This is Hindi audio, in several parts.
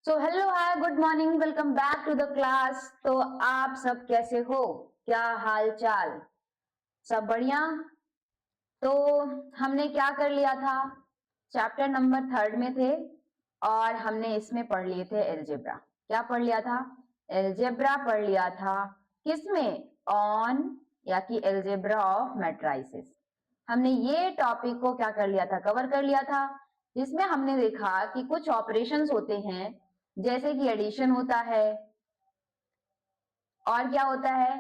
So hello hi good morning welcome back to the class. तो आप सब कैसे हो, क्या हाल चाल? सब बढ़िया। तो हमने क्या कर लिया था, चैप्टर नंबर 3 में थे और हमने इसमें पढ़ लिए थे एलजेब्रा। क्या पढ़ लिया था? एलजेब्रा पढ़ लिया था। किसमें? ऑन या कि एलजेब्रा ऑफ मैट्राइसेस। हमने ये टॉपिक को क्या कर लिया था, कवर कर लिया था, जिसमें हमने देखा कि कुछ ऑपरेशंस होते हैं जैसे कि एडिशन होता है और क्या होता है,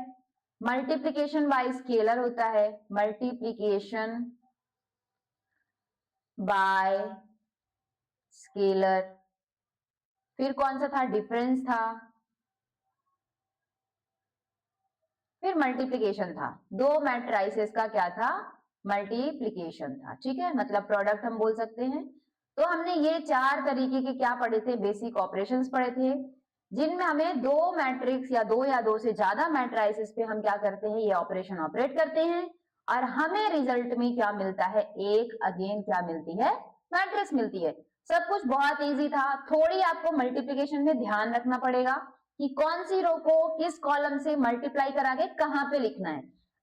मल्टीप्लीकेशन बाय स्केलर होता है, मल्टीप्लीकेशन बाय स्केलर। फिर कौन सा था, डिफरेंस था, फिर मल्टीप्लीकेशन था। दो मैट्राइसेस का क्या था, मल्टीप्लीकेशन था। ठीक है, मतलब प्रोडक्ट हम बोल सकते हैं। तो हमने ये 4 तरीके के क्या पढ़े थे, बेसिक ऑपरेशंस पढ़े थे, जिनमें हमें दो मैट्रिक्स या दो से ज्यादा मैट्राइसेस पे हम क्या करते हैं, ये ऑपरेशन ऑपरेट करते हैं और हमें रिजल्ट में क्या मिलता है, एक अगेन क्या मिलती है, मैट्रिक्स मिलती है। सब कुछ बहुत इजी था। थोड़ी आपको मल्टीप्लीकेशन में ध्यान रखना पड़ेगा कि कौन सी रो को किस कॉलम से मल्टीप्लाई करा के कहां पे लिखना है।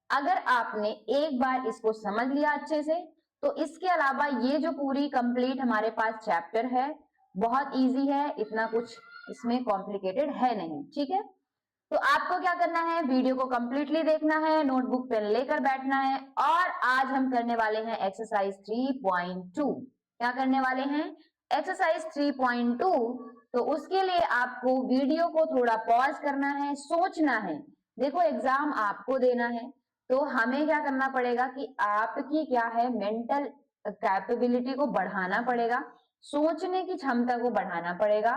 अगर आपने एक बार इसको समझ लिया अच्छे से, तो इसके अलावा ये जो पूरी कंप्लीट हमारे पास चैप्टर है बहुत इजी है, इतना कुछ इसमें कॉम्प्लिकेटेड है नहीं। ठीक है, तो आपको क्या करना है, वीडियो को कंप्लीटली देखना है, नोटबुक पेन लेकर बैठना है। और आज हम करने वाले हैं एक्सरसाइज 3.2। क्या करने वाले हैं, एक्सरसाइज 3.2। तो उसके लिए आपको वीडियो को थोड़ा पॉज करना है, सोचना है। देखो एग्जाम आपको देना है, तो हमें क्या करना पड़ेगा कि आपकी क्या है, मेंटल कैपेबिलिटी को बढ़ाना पड़ेगा, सोचने की क्षमता को बढ़ाना पड़ेगा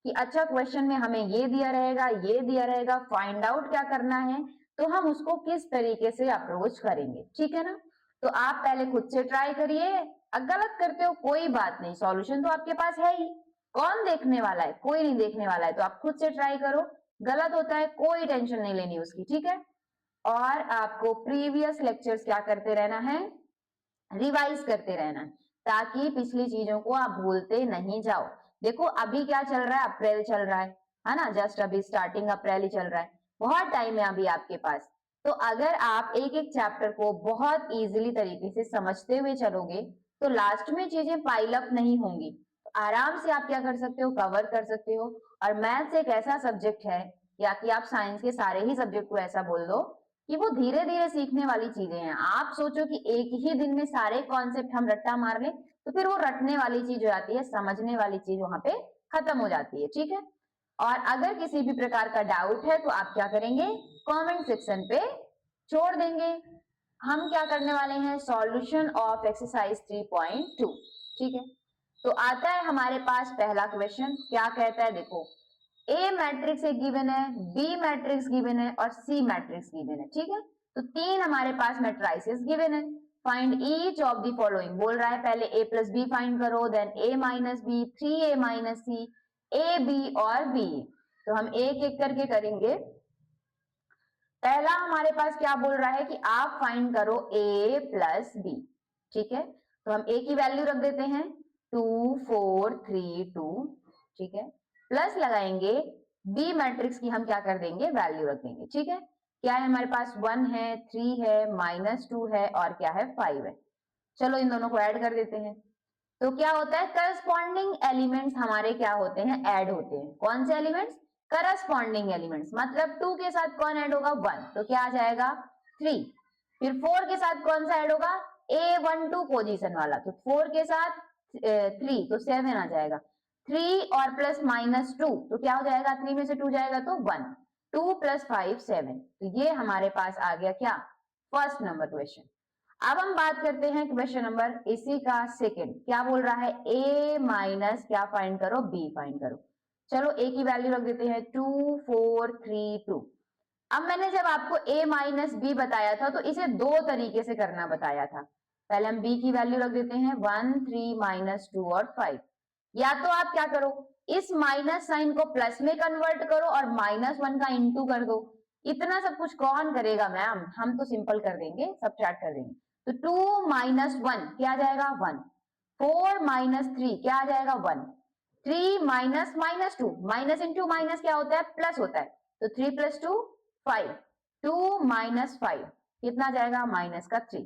कि अच्छा क्वेश्चन में हमें ये दिया रहेगा, ये दिया रहेगा, फाइंड आउट क्या करना है, तो हम उसको किस तरीके से अप्रोच करेंगे। ठीक है ना? तो आप पहले खुद से ट्राई करिए। गलत करते हो कोई बात नहीं, सॉल्यूशन तो आपके पास है ही, कौन देखने वाला है, कोई नहीं देखने वाला है। तो आप खुद से ट्राई करो, गलत होता है कोई टेंशन नहीं लेनी उसकी। ठीक है, और आपको प्रीवियस लेक्चर्स क्या करते रहना है, रिवाइज करते रहना है, ताकि पिछली चीजों को आप भूलते नहीं जाओ। देखो अभी क्या चल रहा है, अप्रैल चल रहा है ना, जस्ट अभी स्टार्टिंग अप्रैल ही चल रहा है, बहुत टाइम है अभी आपके पास। तो अगर आप एक एक चैप्टर को बहुत इजीली तरीके से समझते हुए चलोगे, तो लास्ट में चीजें पाइल अप नहीं होंगी, तो आराम से आप क्या कर सकते हो, कवर कर सकते हो। और मैथ्स एक ऐसा सब्जेक्ट है, या कि आप साइंस के सारे ही सब्जेक्ट को ऐसा बोल दो कि वो धीरे धीरे सीखने वाली चीजें हैं। आप सोचो कि एक ही दिन में सारे कॉन्सेप्ट हम रट्टा मार लें, तो फिर वो रटने वाली चीज हो जाती है, समझने वाली चीज वहां पे खत्म हो जाती है। ठीक है, और अगर किसी भी प्रकार का डाउट है तो आप क्या करेंगे, कमेंट सेक्शन पे छोड़ देंगे। हम क्या करने वाले हैं, सॉल्यूशन ऑफ एक्सरसाइज 3.2। ठीक है, तो आता है हमारे पास पहला क्वेश्चन, क्या कहता है, देखो ए मैट्रिक्स एक गिवन है, बी मैट्रिक्स गिवन है और सी मैट्रिक्स गिवन है। ठीक है, तो तीन हमारे पास मैट्राइसेस गिवन है। Find each of the following बोल रहा है, पहले ए प्लस बी फाइंड करो, then A minus B, 3a minus C, A B और बी। तो हम एक एक करके करेंगे। पहला हमारे पास क्या बोल रहा है कि आप फाइंड करो a प्लस बी। ठीक है, तो हम a की वैल्यू रख देते हैं 2 4 3 2। ठीक है, प्लस लगाएंगे, बी मैट्रिक्स की हम क्या कर देंगे, वैल्यू रख देंगे। ठीक है, क्या है हमारे पास, 1 है, 3 है, -2 है और क्या है, 5 है। चलो इन दोनों को ऐड कर देते हैं। तो क्या होता है, करस्पॉन्डिंग एलिमेंट्स हमारे क्या होते हैं, ऐड होते हैं। कौन से एलिमेंट्स, करस्पॉन्डिंग एलिमेंट्स, मतलब 2 के साथ कौन ऐड होगा, 1, तो क्या आ जाएगा 3। फिर 4 के साथ कौन सा ऐड होगा, A12 पोजीशन वाला, तो 4 के साथ 3 तो 7 आ जाएगा। 3 और प्लस -2 तो क्या हो जाएगा, 3 में से 2 जाएगा तो 1, 2 + 5 7। तो ये हमारे पास आ गया क्या, फर्स्ट नंबर क्वेश्चन। अब हम बात करते हैं क्वेश्चन नंबर इसी का सेकंड। क्या बोल रहा है, a माइनस क्या फाइंड करो, b फाइंड करो। चलो a की वैल्यू रख देते हैं 2 4 3 2। अब मैंने जब आपको a माइनस बी बताया था, तो इसे दो तरीके से करना बताया था। पहले हम b की वैल्यू रख देते हैं 1 3 -2 और 5। या तो आप क्या करो, इस माइनस साइन को प्लस में कन्वर्ट करो और -1 का इंटू कर दो। इतना सब कुछ कौन करेगा मैम, हम तो सिंपल कर देंगे, सब्ट्रैक्ट कर देंगे। तो 2 - 1 क्या आ जाएगा, 1। 4 - 3 क्या आ जाएगा, 1। 3 minus minus 2, minus into minus क्या होता है, प्लस होता है, तो 3 प्लस 2 5, 2 माइनस 5 कितना जाएगा, माइनस का 3।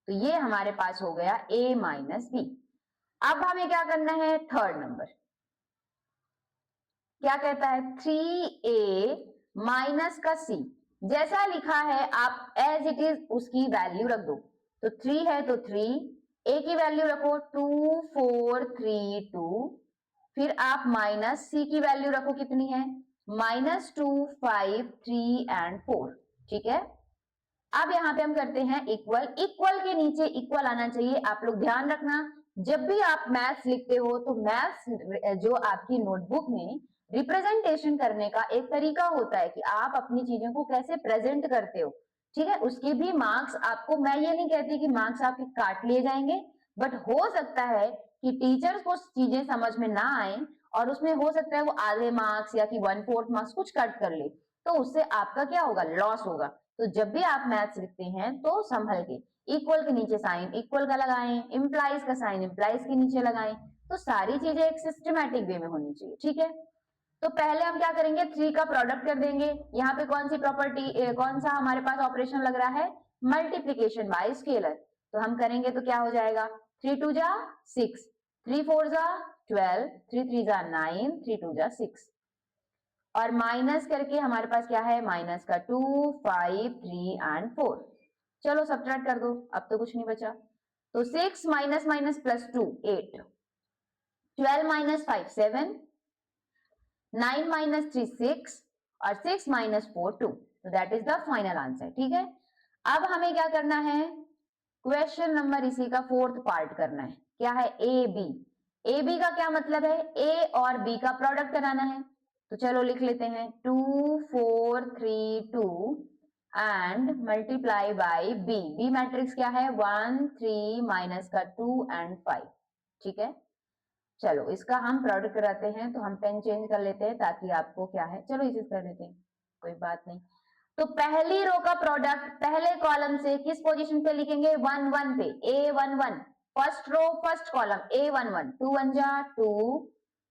तो ये हमारे पास हो गया a माइनस बी। अब हमें क्या करना है, थर्ड नंबर क्या कहता है, 3a माइनस का c, जैसा लिखा है आप एज इट इज उसकी वैल्यू रख दो। तो 3 है तो 3, a की वैल्यू रखो 2 4 3 2, फिर आप माइनस c की वैल्यू रखो कितनी है, माइनस 2 5 3 एंड 4। ठीक है, अब यहाँ पे हम करते हैं इक्वल, इक्वल के नीचे इक्वल आना चाहिए। आप लोग ध्यान रखना, जब भी आप मैथ्स लिखते हो तो मैथ्स जो आपकी नोटबुक में रिप्रेजेंटेशन करने का एक तरीका होता है कि आप अपनी चीजों को कैसे प्रेजेंट करते हो। ठीक है, उसके भी मार्क्स आपको, मैं ये नहीं कहती कि मार्क्स आपके काट लिए जाएंगे, बट हो सकता है कि टीचर्स को चीजें समझ में ना आए और उसमें हो सकता है वो आधे मार्क्स या कि 1/4 मार्क्स कुछ कट कर ले, तो उससे आपका क्या होगा, लॉस होगा। तो जब भी आप मैथ्स लिखते हैं तो संभल के, इक्वल के नीचे साइन इक्वल का लगाएं, इंप्लाइज का साइन इंप्लाइज के नीचे लगाएं, तो सारी चीजें एक सिस्टमैटिक वे में होनी चाहिए। ठीक है, तो पहले हम क्या करेंगे, 3 का प्रोडक्ट कर देंगे। यहाँ पे कौन सी प्रॉपर्टी, कौन सा हमारे पास ऑपरेशन लग रहा है, मल्टीप्लीकेशन बाय स्केलर। तो हम करेंगे तो क्या हो जाएगा, 3 2 जा 6, 3 4 जा 12, 3 3 जा 9, 3 2 जा 6, और माइनस करके हमारे पास क्या है, माइनस का 2 5 3 एंड 4। चलो सब्ट्रैक्ट कर दो, अब तो कुछ नहीं बचा। तो 6 minus minus plus 2 8, 12 minus 5 7, 9 minus 3 6, और 6 माइनस 4 2। तो that is the final answer. ठीक है, अब हमें क्या करना है, क्वेश्चन नंबर इसी का फोर्थ पार्ट करना है, क्या है, ए बी। ए बी का क्या मतलब है, ए और बी का प्रोडक्ट कराना है। तो चलो लिख लेते हैं 2 4 3 2 and multiply by B. B matrix क्या है, 1 3 माइनस का 2 एंड 5। ठीक है, चलो इसका हम प्रोडक्ट कराते हैं, तो हम पेन चेंज कर लेते हैं ताकि आपको क्या है, चलो इसे कर देते हैं, कोई बात नहीं। तो पहली रो का प्रोडक्ट पहले कॉलम से किस पोजीशन पे लिखेंगे, 1 1 पे, A11, first row first column A11, 2 1 जा 2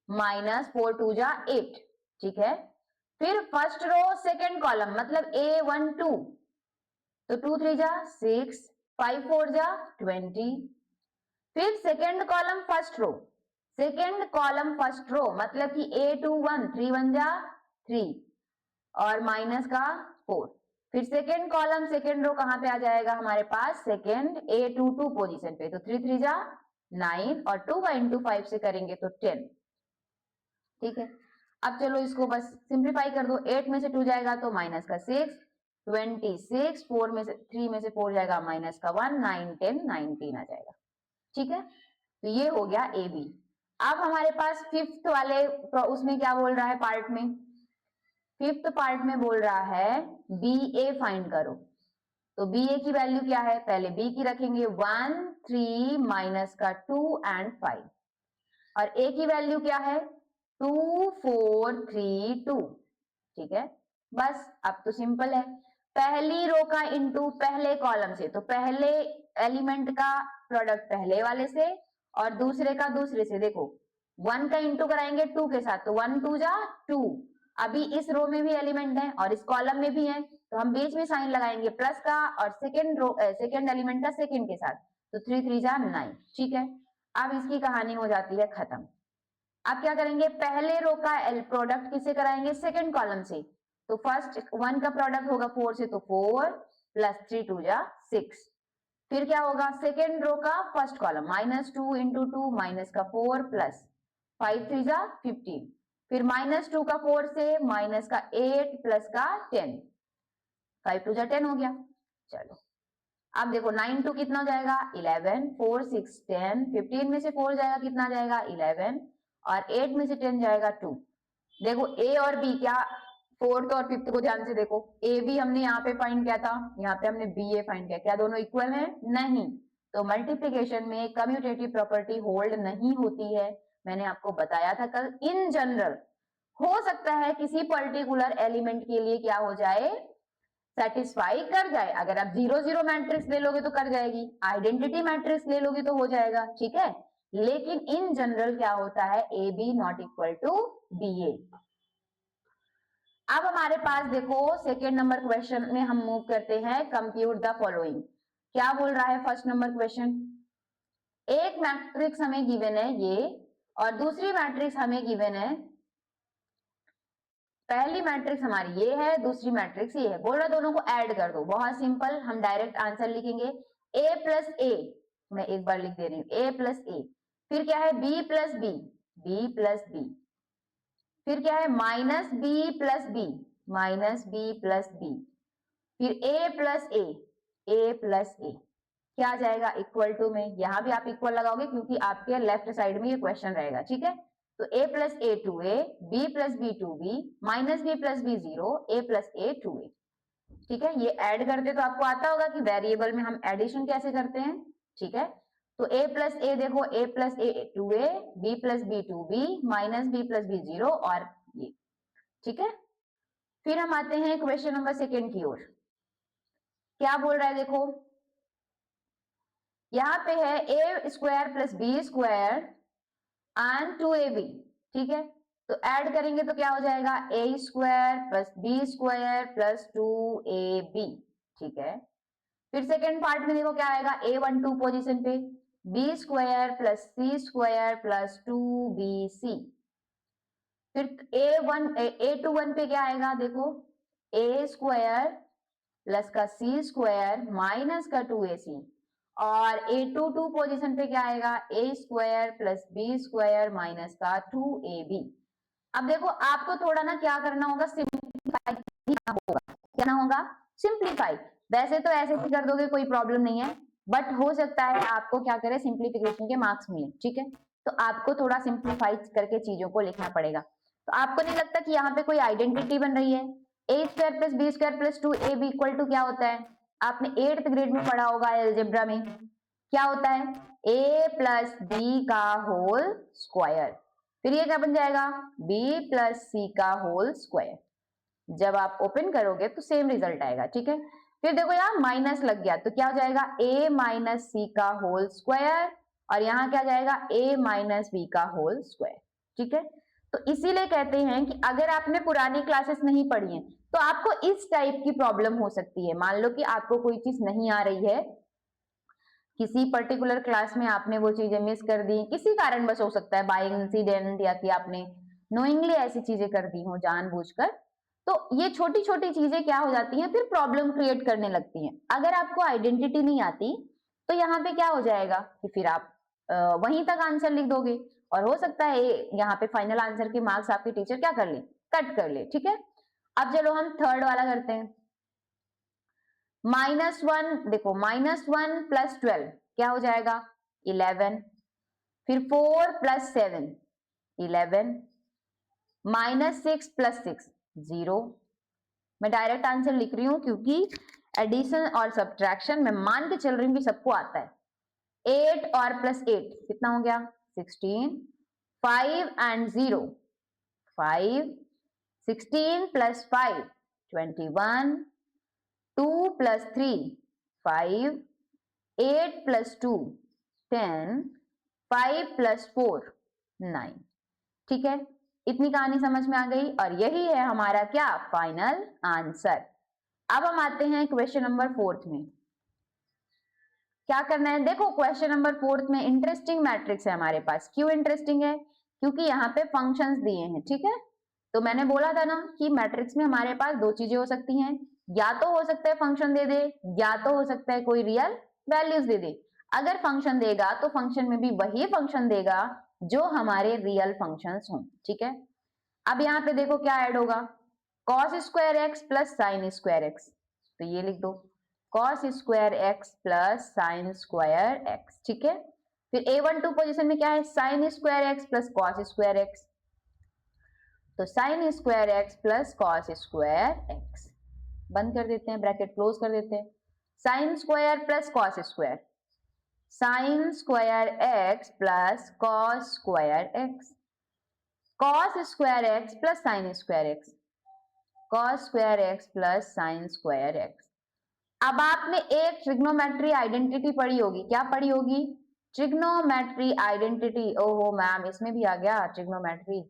माइनस 4 2 जा 8। ठीक है, फिर फर्स्ट रो सेकंड कॉलम मतलब A12, तो 2 3 जा 6, 5 4 जा 20, फिर second column first row, second column first row मतलब कि A21, 3 1 जा 3 और माइनस का 4, फिर सेकेंड कॉलम सेकेंड रो कहां पे आ जाएगा हमारे पास, सेकेंड A22 पोजीशन पे, तो 3 3 जा 9 और 2 का इंटू 5 से करेंगे तो 10। ठीक है, अब चलो इसको बस सिंप्लीफाई कर दो, 8 में से 2 जाएगा तो माइनस का 6, 26, 4 में से 3 में से 4 जाएगा माइनस का 1, 9 10 19 आ जाएगा। ठीक है, तो ये हो गया ए बी। अब हमारे पास फिफ्थ वाले उसमें क्या बोल रहा है पार्ट में, फिफ्थ पार्ट में बोल रहा है बी ए फाइंड करो। तो बी ए की वैल्यू क्या है, पहले बी की रखेंगे 1 3 माइनस का 2 एंड 5, और ए की वैल्यू क्या है 2 4 3 2। ठीक है, बस अब तो सिंपल है, पहली रो का इंटू पहले कॉलम से, तो पहले एलिमेंट का प्रोडक्ट पहले वाले से और दूसरे का दूसरे से। देखो 1 का इंटू कराएंगे 2 के साथ, तो 1 2 जा 2, अभी इस रो में भी एलिमेंट है और इस कॉलम में भी है, तो हम बीच में साइन लगाएंगे प्लस का, और सेकेंड रो सेकेंड एलिमेंट का सेकेंड के साथ, तो 3 3 जा 9। ठीक है, अब इसकी कहानी हो जाती है खत्म। अब क्या करेंगे, पहले रो का प्रोडक्ट किससे कराएंगे, सेकेंड कॉलम से, तो फर्स्ट 1 का प्रोडक्ट होगा 4 से, तो 4 प्लस 3 2 जा 6, फिर क्या होगा सेकेंड रो का first column minus 2 into 2 minus का 4 प्लस 5 3 जा 15, फिर माइनस 2 का 4 से माइनस का 8 प्लस का 10, 5 2 जा 10 हो गया। चलो अब देखो 9 2 कितना हो जाएगा 11, 4 6 10, 15 में से 4 जाएगा कितना जाएगा 11, और 8 में से 10 जाएगा 2। देखो ए और बी क्या, फोर्थ और फिफ्थ को ध्यान से देखो, ए बी हमने यहाँ पे फाइंड किया था, यहाँ पे हमने बी ए फाइंड किया, क्या दोनों इक्वल है, नहीं। तो मल्टीप्लिकेशन में कम्यूटेटिव प्रॉपर्टी होल्ड नहीं होती है, मैंने आपको बताया था कल। इन जनरल हो सकता है किसी पर्टिकुलर एलिमेंट के लिए क्या हो जाए, सेटिस्फाई कर जाए, अगर आप 0 0 मैट्रिक्स ले लोगे तो कर जाएगी, आइडेंटिटी मैट्रिक्स ले लोगे तो हो जाएगा। ठीक है, लेकिन इन जनरल क्या होता है, a b not equal to b a. अब हमारे पास देखो सेकेंड नंबर क्वेश्चन में हम मूव करते हैं, कंप्यूट द फॉलोइंग। क्या बोल रहा है फर्स्ट नंबर क्वेश्चन, एक मैट्रिक्स हमें गिवन है ये, और दूसरी मैट्रिक्स हमें गिवन है, पहली मैट्रिक्स हमारी ये है, दूसरी मैट्रिक्स ये है। बोल रहा दोनों को ऐड कर दो, बहुत सिंपल, हम डायरेक्ट आंसर लिखेंगे a प्लस ए, मैं एक बार लिख दे रही हूँ a प्लस ए, फिर क्या है b plus B, b plus B, फिर क्या है minus B plus B, minus B plus B, फिर a plus A plus A, क्या आ जाएगा इक्वल टू में, यहां भी आप इक्वल लगाओगे क्योंकि आपके लेफ्ट साइड में ये क्वेश्चन रहेगा, ठीक है। तो a plus A two A, B plus B two B, minus B plus B zero, a plus A two a, ठीक है। ये ऐड करते तो आपको आता होगा कि वेरिएबल में हम एडिशन कैसे करते हैं, ठीक है। तो a प्लस ए देखो, a plus A two A, B plus B two B, minus B plus B zero, और ये, ठीक है। फिर हम आते हैं क्वेश्चन नंबर सेकेंड की ओर। क्या बोल रहा है देखो, यहाँ पे है a square plus b square and two A b, ठीक है। तो ऐड करेंगे तो क्या हो जाएगा, a square plus b square plus two A b, ठीक है। फिर सेकेंड पार्ट में देखो क्या आएगा, ए वन टू पोजिशन पे b square plus c square plus two b c, फिर ए टू वन पे क्या आएगा देखो, ए स्क्वायर प्लस का सी स्क्वायर माइनस का टू ए सी, और ए टू टू पोजिशन पे क्या आएगा, a square plus b square minus का टू ए बी। अब देखो आपको थोड़ा ना क्या करना होगा, सिंप्लीफाई करना होगा, क्या ना होगा, सिंप्लीफाई। वैसे तो ऐसे ही कर दोगे कोई प्रॉब्लम नहीं है, बट हो सकता है आपको क्या करे, सिंप्लीफिकेशन के मार्क्स मिले, ठीक है। तो आपको थोड़ा सिंप्लीफाई करके चीजों को लिखना पड़ेगा। तो आपको नहीं लगता कि यहाँ पे कोई आइडेंटिटी बन रही है, a square plus b square plus two A b equal to क्या होता है, आपने 8th ग्रेड में पढ़ा होगा अलजेब्रा में, क्या होता है, a प्लस बी का होल स्क्वायर, फिर ये क्या बन जाएगा, b प्लस सी का होल स्क्वायर। जब आप ओपन करोगे तो सेम रिजल्ट आएगा, ठीक है। फिर देखो यहाँ माइनस लग गया तो क्या हो जाएगा, a माइनस सी का होल स्क्वायर, और यहाँ क्या जाएगा, a माइनस बी का होल स्क्वायर, ठीक है। तो इसीलिए कहते हैं कि अगर आपने पुरानी क्लासेस नहीं पढ़ी हैं तो आपको इस टाइप की प्रॉब्लम हो सकती है। मान लो कि आपको कोई चीज नहीं आ रही है, किसी पर्टिकुलर क्लास में आपने वो चीजें मिस कर दी, किसी कारणवश हो सकता है, बाय इंसिडेंट, या कि आपने नोइंगली ऐसी चीजें कर दी हो जानबूझकर, तो ये छोटी छोटी चीजें क्या हो जाती हैं, फिर प्रॉब्लम क्रिएट करने लगती हैं। अगर आपको आइडेंटिटी नहीं आती तो यहाँ पे क्या हो जाएगा कि फिर आप वहीं तक आंसर लिख दोगे, और हो सकता है यहाँ पे फाइनल आंसर के मार्क्स आपके टीचर क्या कर ले, कट कर ले, ठीक है। अब चलो हम थर्ड वाला करते हैं, -1, देखो -1 प्लस 12 क्या हो जाएगा, 11, फिर 4 प्लस 7 11, -6 प्लस 6 0। मैं डायरेक्ट आंसर लिख रही हूं क्योंकि एडिशन और सब्ट्रैक्शन मैं मान के चल रही हूँ कि सबको आता है। 8 और प्लस 8 कितना हो गया, 16, 5 and 0 5, 16 plus 5 21, 2 plus 3 5, 8 plus 2 10, 5 plus 4 9, ठीक है। इतनी कहानी समझ में आ गई, और यही है हमारा क्या, फाइनल आंसर। अब हम आते हैं क्वेश्चन नंबर 4 में। क्या करना है, देखो क्वेश्चन नंबर 4 में इंटरेस्टिंग मैट्रिक्स है हमारे पास। क्यों इंटरेस्टिंग है, क्योंकि यहाँ पे फंक्शंस दिए हैं, ठीक है। तो मैंने बोला था ना कि मैट्रिक्स में हमारे पास दो चीजें हो सकती हैं, या तो हो सकता है फंक्शन दे दे, या तो हो सकता है कोई रियल वैल्यूज दे दे। अगर फंक्शन देगा तो फंक्शन में भी वही फंक्शन देगा जो हमारे रियल फंक्शंस हों, ठीक है। अब यहाँ पे देखो क्या ऐड होगा, cos square x plus sine square x, तो ये लिख दो cos square x plus sine square x, ठीक है। फिर A12 पोजीशन में क्या है, sine square x plus cos square x, तो sine square x plus cos square x, बंद कर देते हैं, ब्रैकेट क्लोज कर देते हैं। Sine square plus cos square, sine square x plus cos square x, cos square x plus sine square x, cos square x plus sine square x. अब आपने एक ट्रिग्नोमेट्री आइडेंटिटी पढ़ी होगी, क्या पढ़ी होगी, ट्रिग्नोमेट्री आइडेंटिटी, ओहो मैम इसमें भी आ गया ट्रिग्नोमेट्री,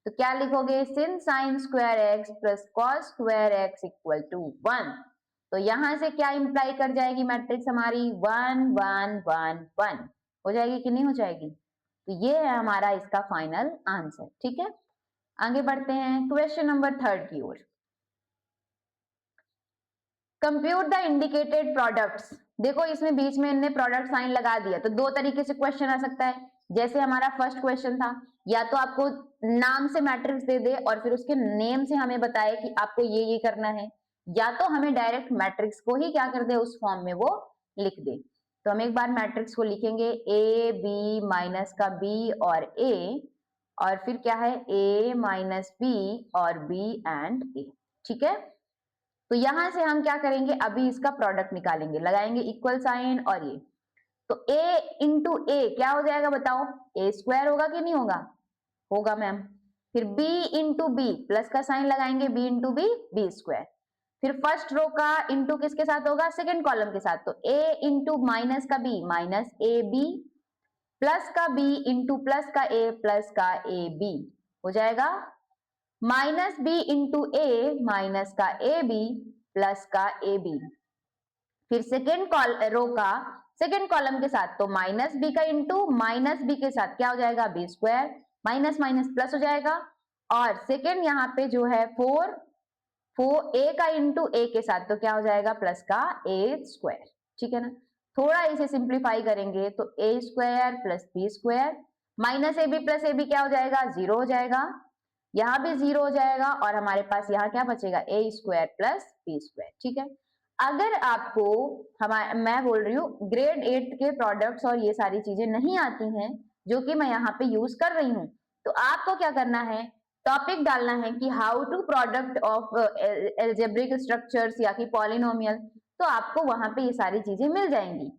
तो क्या लिखोगे, sin sine square x plus cos square x equal to 1। तो यहां से क्या इंप्लाई कर जाएगी मैट्रिक्स हमारी, 1 1 1 1 हो जाएगी कि नहीं हो जाएगी। तो ये है हमारा इसका फाइनल आंसर। ठीक है, आगे बढ़ते हैं क्वेश्चन नंबर 3 की ओर। Compute the indicated products. देखो इसमें बीच में इनने प्रोडक्ट साइन लगा दिया, तो दो तरीके से क्वेश्चन आ सकता है। जैसे हमारा फर्स्ट क्वेश्चन था, या तो आपको नाम से मैट्रिक्स दे दे और फिर उसके नेम से हमें बताए कि आपको ये करना है, या तो हमें डायरेक्ट मैट्रिक्स को ही क्या कर दे, उस फॉर्म में वो लिख दे। तो हम एक बार मैट्रिक्स को लिखेंगे, ए बी माइनस का बी और ए, और फिर क्या है, ए माइनस बी और बी एंड ए। ठीक है, तो यहां से हम क्या करेंगे, अभी इसका प्रोडक्ट निकालेंगे, लगाएंगे इक्वल साइन और ये, तो a इंटू ए क्या हो जाएगा बताओ, ए स्क्वायर होगा कि नहीं होगा, होगा मैम। फिर b इंटू बी, प्लस का साइन लगाएंगे, b into B, B square. फिर फर्स्ट रो का इंटू किसके साथ होगा, सेकेंड कॉलम के साथ, तो a इंटू माइनस का b minus A B, plus का b इंटू प्लस का a प्लस का ए बी हो जाएगा, minus B into A minus का ए बी प्लस का ए बी। फिर सेकेंड रो का सेकेंड कॉलम के साथ, तो माइनस बी का इंटू माइनस बी के साथ क्या हो जाएगा, B square, minus minus plus हो जाएगा, और सेकेंड यहाँ पे जो है फोर ए का इंटू ए के साथ, तो क्या हो जाएगा, प्लस का ए स्क्वायर। ठीक है ना, थोड़ा इसे सिंप्लीफाई करेंगे तो a square plus b square minus A B plus a b क्या हो जाएगा, जीरो हो जाएगा, यहाँ भी जीरो हो जाएगा, और हमारे पास यहाँ क्या बचेगा, ए स्क्वायर प्लस बी स्क्वायर। ठीक है, अगर आपको मैं बोल रही हूँ ग्रेड 8 के प्रोडक्ट्स और ये सारी चीजें नहीं आती हैं जो कि मैं यहाँ पे यूज कर रही हूँ, तो आपको क्या करना है, टॉपिक डालना है कि how to product of algebraic structures या कि पॉलिनोमियल, तो आपको वहां पे ये सारी चीजें मिल जाएंगी।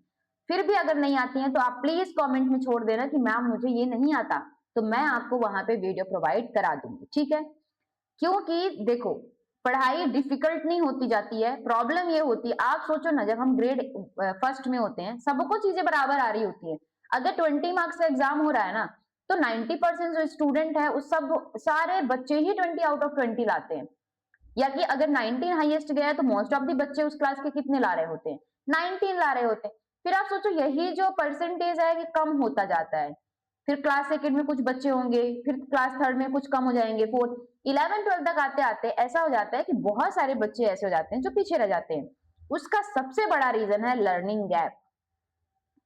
फिर भी अगर नहीं आती हैं तो आप प्लीज कमेंट में छोड़ देना कि मैम मुझे ये नहीं आता, तो मैं आपको वहां पे वीडियो प्रोवाइड करा दूंगी। ठीक है, क्योंकि देखो पढ़ाई डिफिकल्ट नहीं होती जाती है, प्रॉब्लम ये होती है, आप सोचो ना, जब हम ग्रेड फर्स्ट में होते हैं सबको चीजें बराबर आ रही होती है, अगर 20 मार्क्स का एग्जाम हो रहा है ना, तो 90% जो स्टूडेंट है उस सब सारे बच्चे ही 20 आउट ऑफ 20 लाते हैं, या कि अगर 19 हाईएस्ट गया है तो मोस्ट ऑफ द बच्चे उस क्लास के कितने ला रहे होते हैं, 19 ला रहे होते हैं। फिर आप सोचो यही जो परसेंटेज है कि कम होता जाता है, फिर क्लास सेकंड में कुछ बच्चे होंगे, फिर क्लास थर्ड में कुछ कम हो जाएंगे, फोर्थ 11 12 तक आते आते ऐसा हो जाता है कि बहुत सारे बच्चे ऐसे हो जाते हैं जो पीछे रह जाते हैं। उसका सबसे बड़ा रीजन है लर्निंग गैप।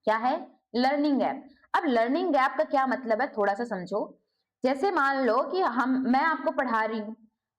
क्या है, लर्निंग गैप। अब लर्निंग गैप का क्या मतलब है, थोड़ा सा समझो। जैसे मान लो कि मैं आपको पढ़ा रही हूँ,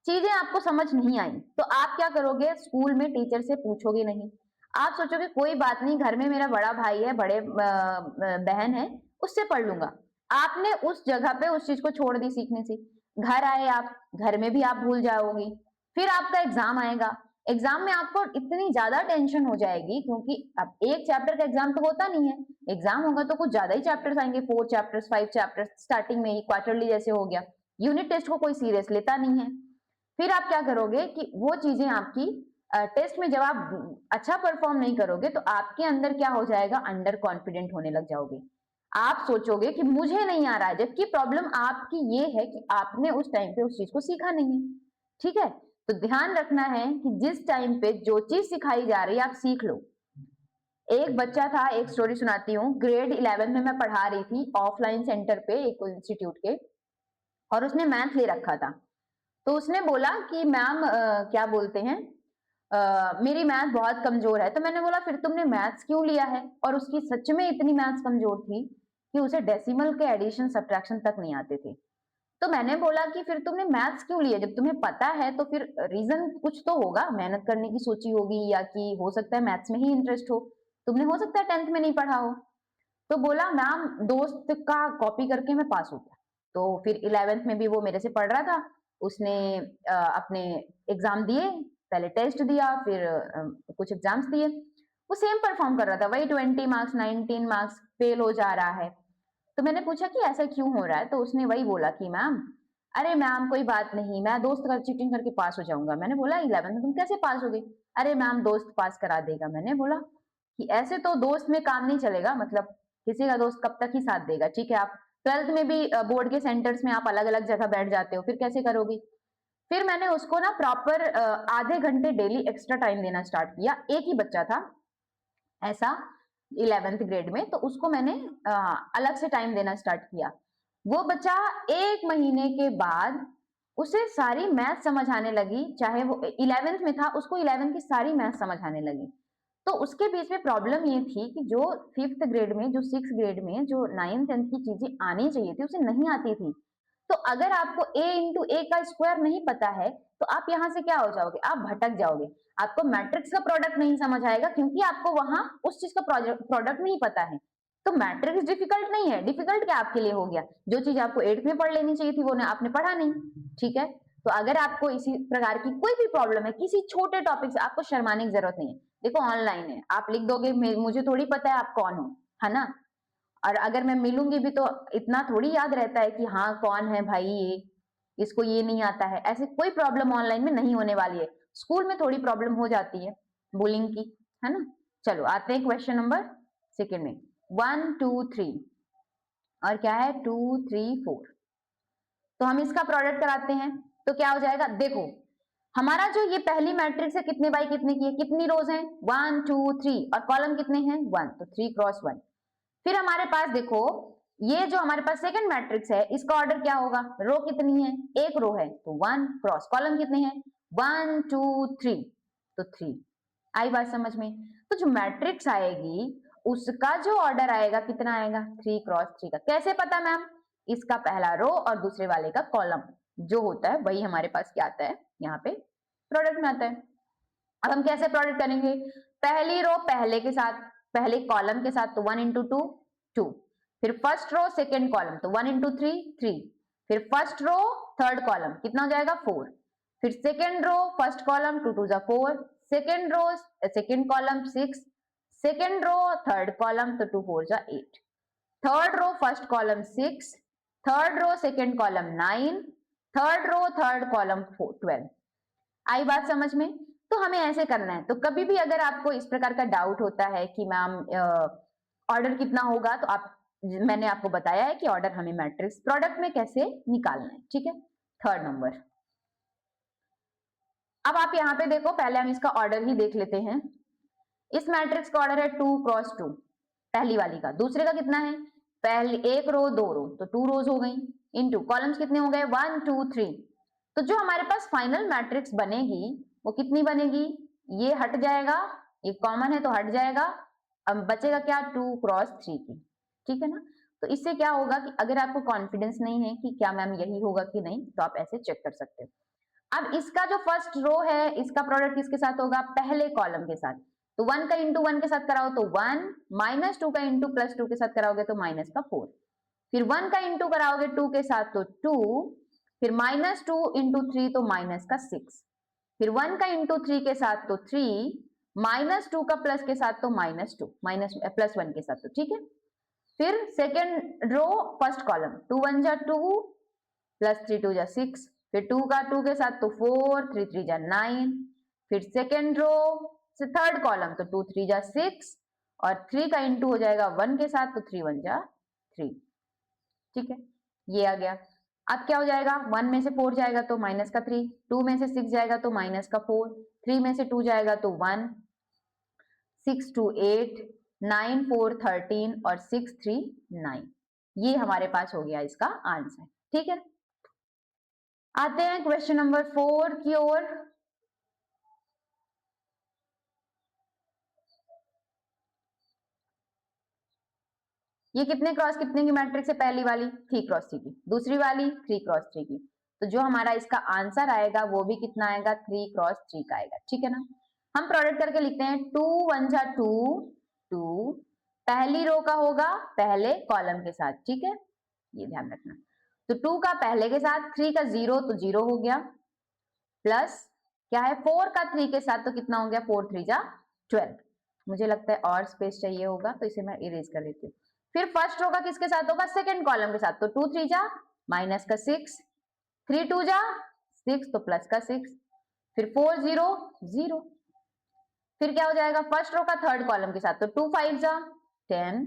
चीजें आपको समझ नहीं आई, तो आप क्या करोगे, स्कूल में टीचर से पूछोगे नहीं, आप सोचोगे कोई बात नहीं, घर में मेरा बड़ा भाई है, बड़े बहन है, उससे पढ़ लूंगा। आपने उस जगह पे उस चीज को छोड़ दी सीखने से, घर आए आप, घर में भी आप भूल जाओगी, फिर आपका एग्जाम आएगा, एग्जाम में आपको इतनी ज्यादा टेंशन हो जाएगी, क्योंकि अब एक चैप्टर का एग्जाम तो होता नहीं है, एग्जाम होगा तो कुछ ज्यादा ही चैप्टर्स आएंगे, 4 चैप्टर्स 5 चैप्टर्स स्टार्टिंग में ही, क्वार्टरली जैसे हो गया, यूनिट टेस्ट को कोई सीरियस लेता नहीं है। फिर आप क्या करोगे कि वो चीजें आपकी टेस्ट में जब आप अच्छा परफॉर्म नहीं करोगे तो आपके अंदर क्या हो जाएगा, अंडर कॉन्फिडेंट होने लग जाओगे, आप सोचोगे कि मुझे नहीं आ रहा है, जबकि प्रॉब्लम आपकी ये है कि आपने उस टाइम पे उस चीज को सीखा नहीं है। ठीक है, तो ध्यान रखना है कि जिस टाइम पे जो चीज सिखाई जा रही है आप सीख लो। एक बच्चा था, एक स्टोरी सुनाती हूँ, ग्रेड 11 में मैं पढ़ा रही थी ऑफलाइन सेंटर पे एक इंस्टीट्यूट के, और उसने मैथ ले रखा था, तो उसने बोला कि मैम क्या बोलते हैं, मेरी मैथ बहुत कमजोर है। तो मैंने बोला फिर तुमने मैथ्स क्यों लिया है, और उसकी सच में इतनी मैथ्स कमजोर थी कि उसे डेसिमल के एडिशन सब्ट्रैक्शन तक नहीं आते थे। तो मैंने बोला कि फिर तुमने मैथ्स क्यों लिया, जब तुम्हें पता है तो फिर रीजन कुछ तो होगा, मेहनत करने की सोची होगी, या कि हो सकता है मैथ्स में ही इंटरेस्ट हो, तुमने हो सकता है 10th में नहीं पढ़ा हो। तो बोला मैम दोस्त का कॉपी करके मैं पास हो गया। तो फिर 11th में भी वो मेरे से पढ़ रहा था, उसने अपने एग्जाम दिए, पहले टेस्ट दिया, फिर कुछ एग्जाम्स दिए, वो सेम परफॉर्म कर रहा था, वही 20 मार्क्स 19 मार्क्स फेल हो जा रहा है। तो मैंने पूछा कि ऐसा क्यों हो रहा है, तो उसने वही बोला कि मैम, अरे मैम कोई बात नहीं, मैं दोस्त का चीटिंग करके पास हो जाऊंगा। मैंने बोला 11 में तुम कैसे पास हो गई, अरे मैम दोस्त पास करा देगा। मैंने बोला कि ऐसे तो दोस्त में काम नहीं चलेगा, मतलब किसी का दोस्त कब तक ही साथ देगा, ठीक है। आप 12th में भी बोर्ड के सेंटर्स में आप अलग अलग जगह बैठ जाते हो, फिर कैसे करोगी। फिर मैंने उसको ना प्रॉपर आधे घंटे डेली एक्स्ट्रा टाइम देना स्टार्ट किया। एक ही बच्चा था ऐसा 11th ग्रेड में, तो उसको मैंने अलग से टाइम देना स्टार्ट किया। वो बच्चा 1 महीने के बाद उसे सारी मैथ समझ आने लगी, चाहे वो 11th में था, उसको 11th की सारी मैथ समझ आने लगी। तो उसके बीच में प्रॉब्लम ये थी कि जो 5th ग्रेड में, जो 6th ग्रेड में, जो 9th 10th की चीजें आनी चाहिए थी, उसे नहीं आती थी। तो अगर आपको a इंटू ए का स्क्वायर नहीं पता है, तो आप यहाँ से क्या हो जाओगे, आप भटक जाओगे। आपको मैट्रिक्स का प्रोडक्ट नहीं समझ आएगा, क्योंकि आपको वहां उस चीज का प्रोडक्ट नहीं पता है। तो मैट्रिक्स डिफिकल्ट नहीं है, डिफिकल्ट क्या आपके लिए हो गया, जो चीज आपको 8th में पढ़ लेनी चाहिए थी वो आपने पढ़ा नहीं, ठीक है। तो अगर आपको इसी प्रकार की कोई भी प्रॉब्लम है किसी छोटे टॉपिक से, आपको शर्माने की जरूरत नहीं है। देखो ऑनलाइन है, आप लिख दोगे, मुझे थोड़ी पता है आप कौन हो, है ना। और अगर मैं मिलूंगी भी तो इतना थोड़ी याद रहता है कि हाँ कौन है भाई ये, इसको ये नहीं आता है। ऐसे कोई प्रॉब्लम ऑनलाइन में नहीं होने वाली है। स्कूल में थोड़ी प्रॉब्लम हो जाती है बुलिंग की, है ना। चलो आते हैं क्वेश्चन नंबर सेकेंड में। 1 2 3 और क्या है 2 3 4। तो हम इसका प्रोडक्ट कराते हैं, तो क्या हो जाएगा, देखो हमारा जो ये पहली मैट्रिक्स है कितने बाई कितने की है, कितनी रोज है 1 2 3, और कॉलम कितने हैं 1, तो 3 क्रॉस 1। फिर हमारे पास देखो ये जो हमारे पास सेकंड मैट्रिक्स है, इसका ऑर्डर क्या होगा, रो कितनी है, एक रो है तो 1 क्रॉस, कॉलम कितने हैं 1 2 3, तो 3। आई बात समझ में। तो जो मैट्रिक्स आएगी उसका जो ऑर्डर आएगा कितना आएगा 3 क्रॉस 3 का। कैसे पता मैम, इसका पहला रो और दूसरे वाले का कॉलम जो होता है वही हमारे पास क्या आता है, यहाँ पे प्रोडक्ट में आता है। अब हम कैसे प्रोडक्ट करेंगे, पहली रो पहले के साथ, पहले कॉलम के साथ, तो 1 इंटू 2 2, फिर फर्स्ट रो सेकेंड कॉलम, तो 1 इंटू 3 3, फिर फर्स्ट रो थर्ड कॉलम कितना हो जाएगा 4, फिर second row first column 2 2 4, second row second column 6, second row third column तो 2 4 8, third row first column 6, third row second column 9, third row third column 12। आई बात समझ में। तो हमें ऐसे करना है। तो कभी भी अगर आपको इस प्रकार का डाउट होता है कि मैम ऑर्डर कितना होगा, तो आप, मैंने आपको बताया है कि ऑर्डर हमें मैट्रिक्स प्रोडक्ट में कैसे निकालना है, ठीक है। थर्ड नंबर, अब आप यहाँ पे देखो, पहले हम इसका ऑर्डर ही देख लेते हैं। इस मैट्रिक्स का ऑर्डर है 2 क्रॉस 2 पहली वाली का, दूसरे का कितना है, पहले एक रो दो रो तो 2 रोज हो गई, इनटू कॉलम्स कितने हो गए 1 2 3। तो जो हमारे पास फाइनल मैट्रिक्स बनेगी वो कितनी बनेगी, ये हट जाएगा, ये कॉमन है तो हट जाएगा, अब बचेगा क्या 2 क्रॉस 3 की, ठीक है ना। तो इससे क्या होगा कि अगर आपको कॉन्फिडेंस नहीं है कि क्या मैम यही होगा कि नहीं, तो आप ऐसे चेक कर सकते हो। अब इसका जो फर्स्ट रो है इसका प्रोडक्ट किसके साथ होगा, पहले कॉलम के साथ। तो 1 का इंटू 1 के साथ कराओ तो 1, माइनस 2 का इंटू प्लस 2 के साथ कराओगे तो माइनस का 4, फिर 1 का इंटू कराओगे 2 के साथ तो 2, फिर माइनस 2 इंटू 3 तो माइनस का 6, फिर 1 का इंटू 3 के साथ तो 3, माइनस 2 का प्लस के साथ तो माइनस 2, माइनस प्लस 1 के साथ, तो ठीक है। फिर सेकेंड रो फर्स्ट कॉलम 2 1 जा 2 प्लस 3 2 जा 6, फिर 2 का 2 के साथ तो 4 3 3 जा 9, फिर सेकेंड रो से थर्ड कॉलम तो 2 3 जा 6, और 3 का इंटू हो जाएगा 1 के साथ तो 3 1 जा 3, ठीक है। ये आ गया। अब क्या हो जाएगा, 1 में से 4 जाएगा तो माइनस का 3, 2 में से 6 जाएगा तो माइनस का 4, 3 में से 2 जाएगा तो 1, 6 2 8, 9 4 13 और 6 3 9। ये हमारे पास हो गया इसका आंसर, ठीक है। आते हैं क्वेश्चन नंबर 4 की ओर। ये कितने क्रॉस कितने की मैट्रिक्स है, पहली वाली 3 क्रॉस 3 की, दूसरी वाली 3 क्रॉस 3 की। तो जो हमारा इसका आंसर आएगा वो भी कितना आएगा 3 क्रॉस 3 का आएगा, ठीक है ना। हम प्रोडक्ट करके लिखते हैं 2 1 जा 2 2, पहली रो का होगा पहले कॉलम के साथ, ठीक है, ये ध्यान रखना। तो 2 का पहले के साथ, 3 का 0 तो 0 हो गया, प्लस क्या है 4 का 3 के साथ तो कितना हो गया 4 3 जा 12। मुझे लगता है और स्पेस चाहिए होगा तो इसे मैं इरेज कर लेती हूँ। फिर फर्स्ट रो का किसके साथ होगा, सेकंड कॉलम के साथ, तो 2 3 जा माइनस का 6, 3 2 जा 6 तो प्लस का 6, फिर 4 0 0, फिर क्या हो जाएगा फर्स्ट रो का थर्ड कॉलम के साथ, तो 2 5 जा 10,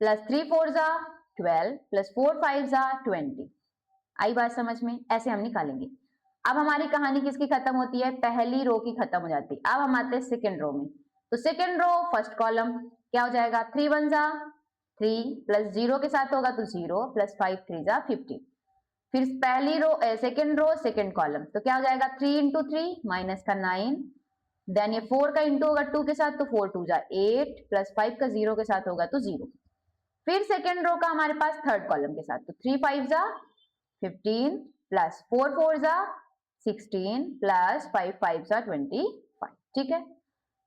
प्लस 3 4 जा 12 प्लस 4 5 जा 20। आई बात समझ में? ऐसे हम निकालेंगे। अब हमारी कहानी किसकी खत्म होती है? पहली रो की खत्म हो जाती है। अब हम आते हैं सेकेंड रो में। तो सेकेंड रो फर्स्ट कॉलम क्या हो जाएगा? 3 1 जा 3 प्लस 0 के साथ होगा तो 0 प्लस 5 3 जा 15। फिर पहली row second row second column तो क्या हो जाएगा? 3 इंटू 3 माइनस का 9, देन ये 4 का इंटू होगा 2 के साथ तो 4 2 जा 8 प्लस 5 का 0 के साथ होगा तो 0। फिर सेकेंड रो का हमारे पास थर्ड कॉलम के साथ तो 3 5 जा 15 प्लस 4 4 जा 16 प्लस 5 5 जा 25। ठीक है।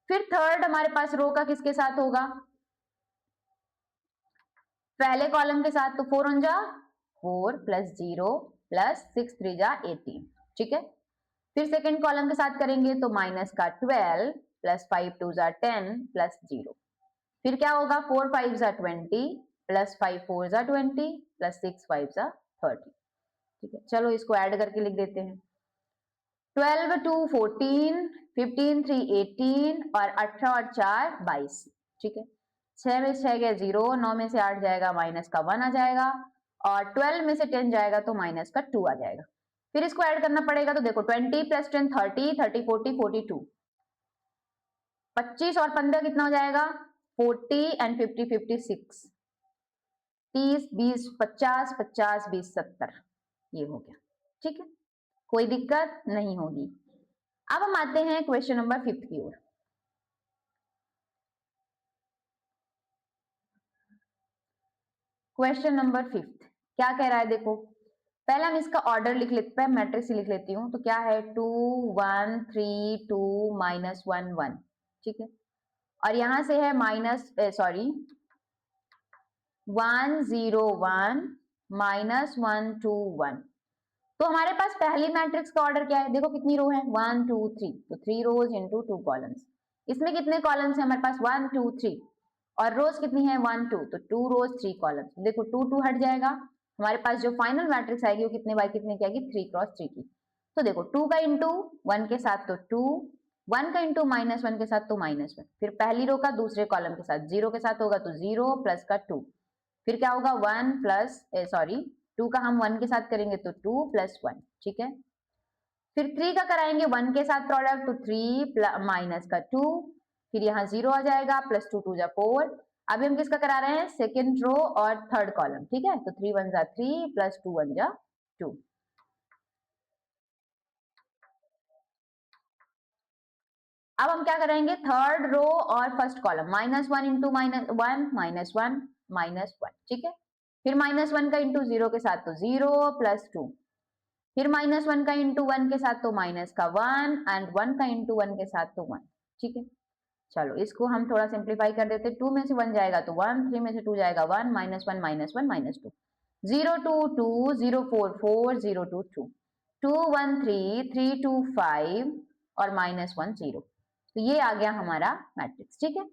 फिर थर्ड हमारे पास रो का किसके साथ होगा? पहले कॉलम के साथ तो 4 1 जा 4 प्लस 0 प्लस 6 3 जा 18। ठीक है। फिर सेकेंड कॉलम के साथ करेंगे तो माइनस का 12 प्लस 5 2 जा 10 प्लस 0। फिर क्या होगा? 4 5 जा 20 प्लस 5 4 जा 20 प्लस 6 5 जा 30। ठीक है, चलो इसको ऐड करके लिख देते हैं। 12 2 14 15 3 18 और 18 और 4 22। ठीक है, 6 में 6 गया 0, 9 में से 8 जाएगा माइनस का 1 आ जाएगा और 12 में से 10 जाएगा तो माइनस का 2 आ जाएगा। फिर इसको ऐड करना पड़ेगा तो देखो 20 प्लस 10 30 30 40 42, 25 और 15 कितना हो जाएगा? 40 एंड 50 56, 30 20 50 50 20 70, ये हो गया। ठीक है, कोई दिक्कत नहीं होगी। अब हम आते हैं क्वेश्चन नंबर 5 की ओर। क्वेश्चन नंबर 5 क्या कह रहा है? देखो पहले हम इसका ऑर्डर लिख लेते हैं, मैट्रिक्स लिख लेती हूँ। तो क्या है? 2 1 3 2 माइनस 1 1। ठीक है, और यहां से है माइनस 1 0 1 माइनस 1 2 1। तो हमारे पास पहली मैट्रिक्स का ऑर्डर क्या है? देखो कितनी रो है? 1 2 3, तो 3 रोज इंटू 2 कॉलम्स। इसमें कितने कॉलम्स है हमारे पास? 1 2 3, और रोज कितनी है? 1 2, तो 2 रोज 3 कॉलम्स। देखो 2 2 हट जाएगा, हमारे पास जो फाइनल मैट्रिक्स आएगी वो कितने बाय कितने की आएगी? 3 क्रॉस 3 की। तो देखो 2 का इंटू 1 के साथ तो 2, 1 का इंटू माइनस 1 के साथ तो माइनस 1। फिर पहली रो का दूसरे कॉलम के साथ 0 के साथ होगा तो 0 प्लस का 2। फिर क्या होगा? 1 प्लस 2 का हम 1 के साथ करेंगे तो 2 प्लस 1। ठीक है, फिर 3 का कराएंगे 1 के साथ प्रोडक्ट तो 3 माइनस का 2, फिर यहाँ 0 आ जाएगा प्लस 2 2 जा 4। अभी हम किसका करा रहे हैं? सेकेंड रो और थर्ड कॉलम। ठीक है, तो 3 1 जा 3 प्लस 2 1 जा 2। अब हम क्या करेंगे? थर्ड रो और first column minus 1 into minus 1 minus 1 minus 1। ठीक है, फिर माइनस 1 का इंटू 0 के साथ तो 0 प्लस 2, फिर माइनस 1 का इंटू 1 के साथ तो माइनस का 1 एंड 1 का इंटू 1 के साथ तो 1। ठीक है, चलो इसको हम थोड़ा सिंप्लीफाई कर देते हैं। 2 में से 1 जाएगा तो 1, 3 में से 2 जाएगा 1 माइनस 1 माइनस 1 माइनस 2, 0 2 2 0 4 4 0 2 2 2 1 3 3 2 5 और माइनस 1 0। तो ये आ गया हमारा मैट्रिक्स। ठीक है,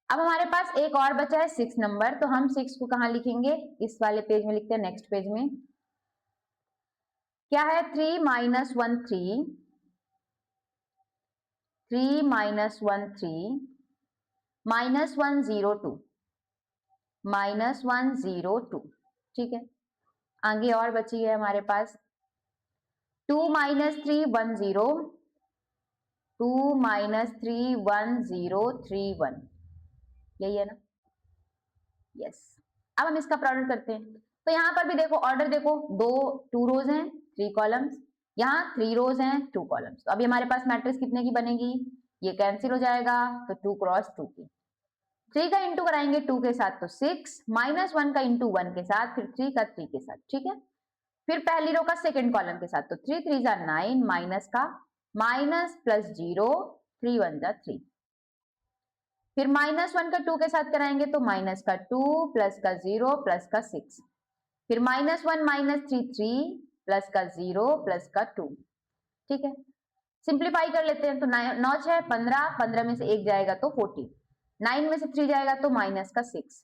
अब हमारे पास एक और बचा है 6 नंबर। तो हम 6 को कहाँ लिखेंगे? इस वाले पेज में लिखते हैं, नेक्स्ट पेज में। क्या है? 3 माइनस 1 3, 3 माइनस 1 3 माइनस 1 0 2 माइनस 1 0 2। ठीक है, आगे और बची है हमारे पास 2 माइनस 3 1 0, 2 माइनस 3 1 0 3 1। यही है ना? यस। अब हम इसका प्रोडक्ट करते हैं। तो यहाँ पर भी देखो ऑर्डर देखो, 2 रोज हैं 3 कॉलम्स, यहाँ 3 रोज हैं 2 कॉलम्स। तो अभी हमारे पास मैट्रिक्स कितने की बनेगी? ये कैंसिल हो जाएगा तो 2 क्रॉस 2 की। 3 का इंटू कराएंगे 2 के साथ तो 6, माइनस 1 का इंटू 1 के साथ, फिर 3 का 3 के साथ। ठीक है, फिर पहली रो का सेकेंड कॉलम के साथ तो 3 3 जा 9 माइनस का माइनस प्लस 0 3 1 जा 3। फिर माइनस 1 का 2 के साथ कराएंगे तो माइनस का 2 प्लस का 0 प्लस का 6। फिर माइनस 1 माइनस 3 3 प्लस का 0 प्लस का 2। ठीक है, सिंप्लीफाई कर लेते हैं। तो 9 6 15, 15 में से 1 जाएगा तो 14, 9 में से 3 जाएगा तो माइनस का 6,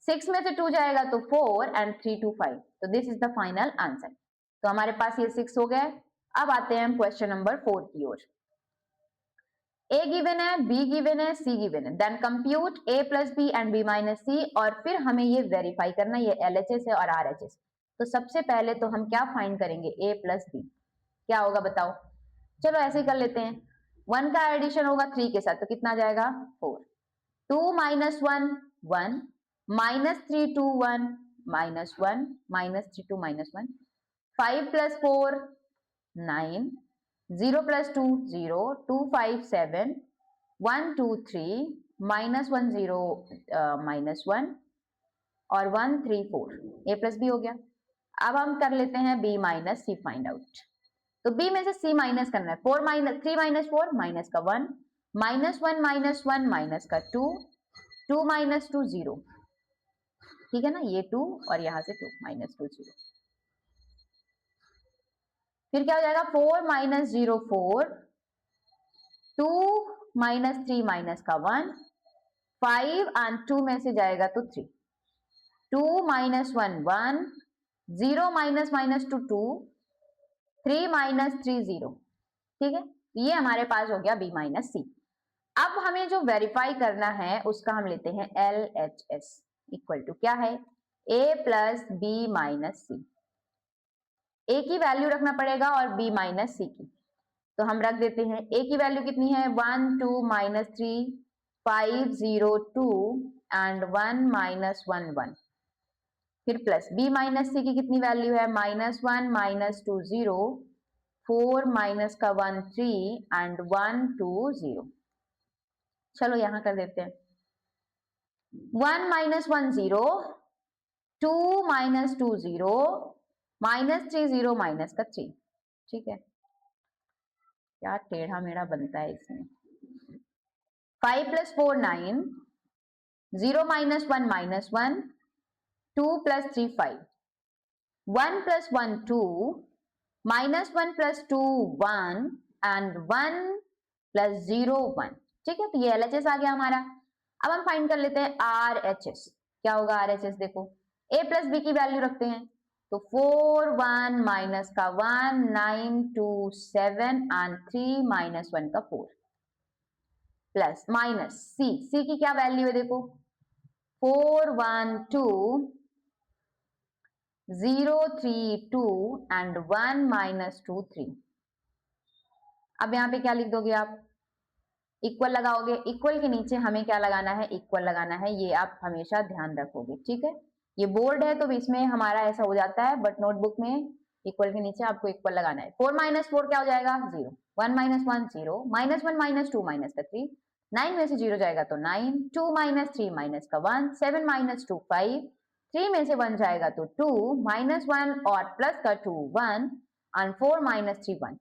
6 में से 2 जाएगा तो 4 एंड 3 2 5। तो this is the final answer. तो हमारे पास ये 6 हो गए। अब आते हैं हम क्वेश्चन नंबर 4 की ओर। ए गिवन है, बी गिवन है, सी गिवन है, then compute a plus B and b minus c, और फिर हमें ये वेरीफाई करना, ये एलएचएस है और आरएचएस। तो सबसे पहले तो हम क्या फाइंड करेंगे, ए प्लस बी क्या होगा बताओ। चलो ऐसे ही कर लेते हैं, 1 का एडिशन होगा 3 के साथ, तो कितना जाएगा 4, 2 minus 1 1, minus 3 2 1, minus 1, minus 3 2 minus 1, 5 plus 4 9, 0 plus 2 0, 2 5 7, 1 2 3, minus 1 0 minus 1 और 1 3 4, ए प्लस बी हो गया। अब हम कर लेते हैं बी माइनस सी फाइंड आउट। तो बी में से सी माइनस करना है, 4 माइनस 3 माइनस 4 माइनस का 1, माइनस 1 माइनस 1 माइनस का 2, 2 माइनस 2 0, ठीक है ना, ये 2 और यहां से 2 माइनस 2 0, फिर क्या हो जाएगा 4 माइनस 0 4, 2 माइनस 3 माइनस का 1, 5 एंड 2 में से जाएगा तो 3, 2 माइनस 1 1, 0 माइनस माइनस 2 2, 3 माइनस 3 0, ठीक है, ये हमारे पास हो गया बी माइनस सी। अब हमें जो वेरीफाई करना है उसका हम लेते हैं L H S equal to क्या है, A plus B minus C. ए की वैल्यू रखना पड़ेगा और बी माइनस सी की, तो हम रख देते हैं ए की वैल्यू कितनी है 1 2 माइनस 3 5 0 2 एंड 1 माइनस 1 1, फिर प्लस बी माइनस सी की कितनी वैल्यू है माइनस 1 माइनस 2 0, 4 माइनस का 1 3 एंड 1 2 0। चलो यहां कर देते हैं 1 माइनस 1 0, 2 माइनस 2 0, माइनस 3 0 माइनस का 3, ठीक है, क्या टेढ़ा मेढ़ा बनता है इसमें। 5 plus 4 9, 0 minus 1 minus 1, 2 plus 3 5, 1 plus 1 2, minus 1 plus 2 1 and 1 plus 0 1, ठीक है, तो ये एलएचएस आ गया हमारा। अब हम फाइंड कर लेते हैं आरएचएस, क्या होगा आरएचएस, देखो ए प्लस बी की वैल्यू रखते हैं, तो 4 1 माइनस का 1 9 2 7 एंड 3 माइनस 1 का 4, प्लस माइनस सी, सी की क्या वैल्यू है देखो 4 1 2 0 3 2 एंड 1 माइनस 2 3। अब यहां पे क्या लिख दोगे आप, इक्वल लगाओगे, इक्वल के नीचे हमें क्या लगाना है, इक्वल लगाना है, ये आप हमेशा ध्यान रखोगे, ठीक है। ये बोर्ड है तो इसमें हमारा ऐसा हो जाता है, बट नोटबुक में इक्वल के नीचे आपको इक्वल लगाना है। 4 माइनस 4 क्या हो जाएगा 0, 1 माइनस 1 0, माइनस 1 माइनस 2 माइनस का 3, 9 में से 0 जाएगा तो 9, 2 माइनस 3 माइनस का 1, 7 माइनस 2 5, 3 में से 1 जाएगा तो 2, माइनस 1 और प्लस का 2 1 एंड 4 माइनस 3 1।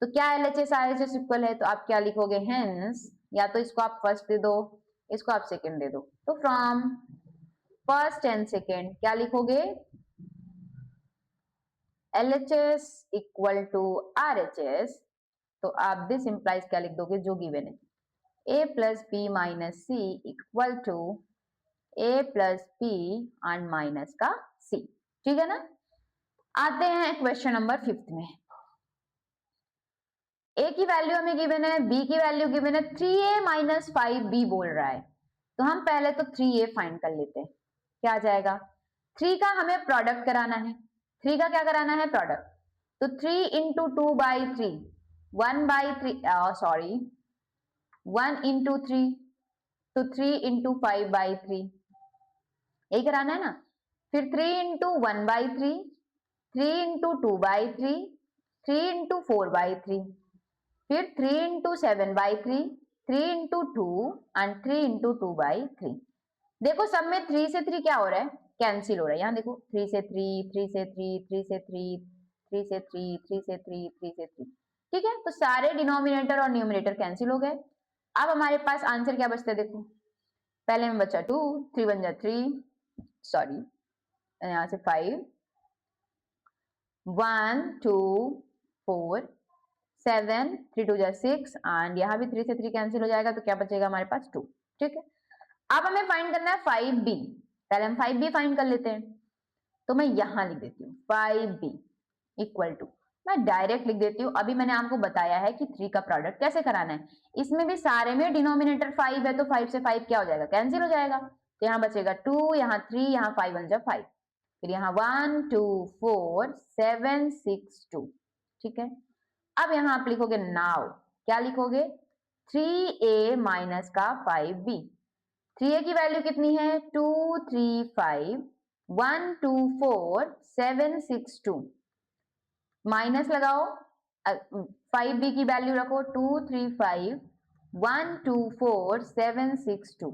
तो क्या एलएचएस आरएचएस इक्वल है, तो आप क्या लिखोगे हेंस, या तो इसको आप फर्स्ट दे दो, इसको आप सेकंड दे दो, तो फ्रॉम फर्स्ट एंड सेकंड क्या लिखोगे एलएचएस इक्वल टू आरएचएस, तो आप दिस इंप्लाइज क्या लिख दोगे जो गिवन है A plus B minus C equal to A plus B and minus का सी, ठीक है ना। आते हैं क्वेश्चन नंबर 5 में, ए की वैल्यू हमें गिवन है, बी की वैल्यू गिवन है, 3a माइनस 5b बोल रहा है, तो हम पहले तो 3a फाइंड कर लेते हैं, क्या आ जाएगा 3 का हमें प्रोडक्ट कराना है, 3 का क्या कराना है प्रोडक्ट, तो 3 into 2 by 3, 1 by 3 sorry 1 into 3, तो 3 इंटू 5 बाई 3, यही कराना है ना, फिर 3 into 1 by 3, 3 into 2 by 3, 3 into 4 by 3, फिर 3 into 7 by 3, 3 into 2 and 3 into 2 by 3। देखो सब में 3 से 3 क्या हो रहा है कैंसिल हो रहा है, यहाँ देखो 3 से 3, 3 से 3, 3 से 3, 3 से 3, 3 से 3, 3 से 3, ठीक है, तो सारे डिनोमिनेटर और न्यूमिनेटर कैंसिल हो गए। अब हमारे पास आंसर क्या बचता है देखो, पहले में बचा 2, 3 बन जा 3, सॉरी यहाँ से 5, 1 2 4 7, 3 2 6 एंड यहाँ भी 3 से 3 कैंसिल हो जाएगा, तो क्या बचेगा हमारे पास 2, ठीक है। अब हमें फाइंड करना है 5b, पहले हम 5b फाइंड कर लेते हैं, तो मैं यहां लिख देती हूँ 5b इक्वल टू मैं डायरेक्ट लिख देती हूँ। अभी मैंने आपको बताया है कि 3 का प्रोडक्ट कैसे कराना है। इसमें भी सारे में डिनोमिनेटर 5 है, तो 5 से 5 क्या हो जाएगा, कैंसिल हो जाएगा। तो यहाँ बचेगा 2, यहाँ 3, यहाँ 5 1 जा 5, फिर यहाँ 1 2 4 7 6 2। ठीक है, अब यहाँ आप लिखोगे नाउ, क्या लिखोगे, 3a माइनस का 5b। 3a की वैल्यू कितनी है, 2 3 5 1 2 4 7 6 2, माइनस लगाओ, 5b की वैल्यू रखो 2 3 5 1 2 4 7 6 2।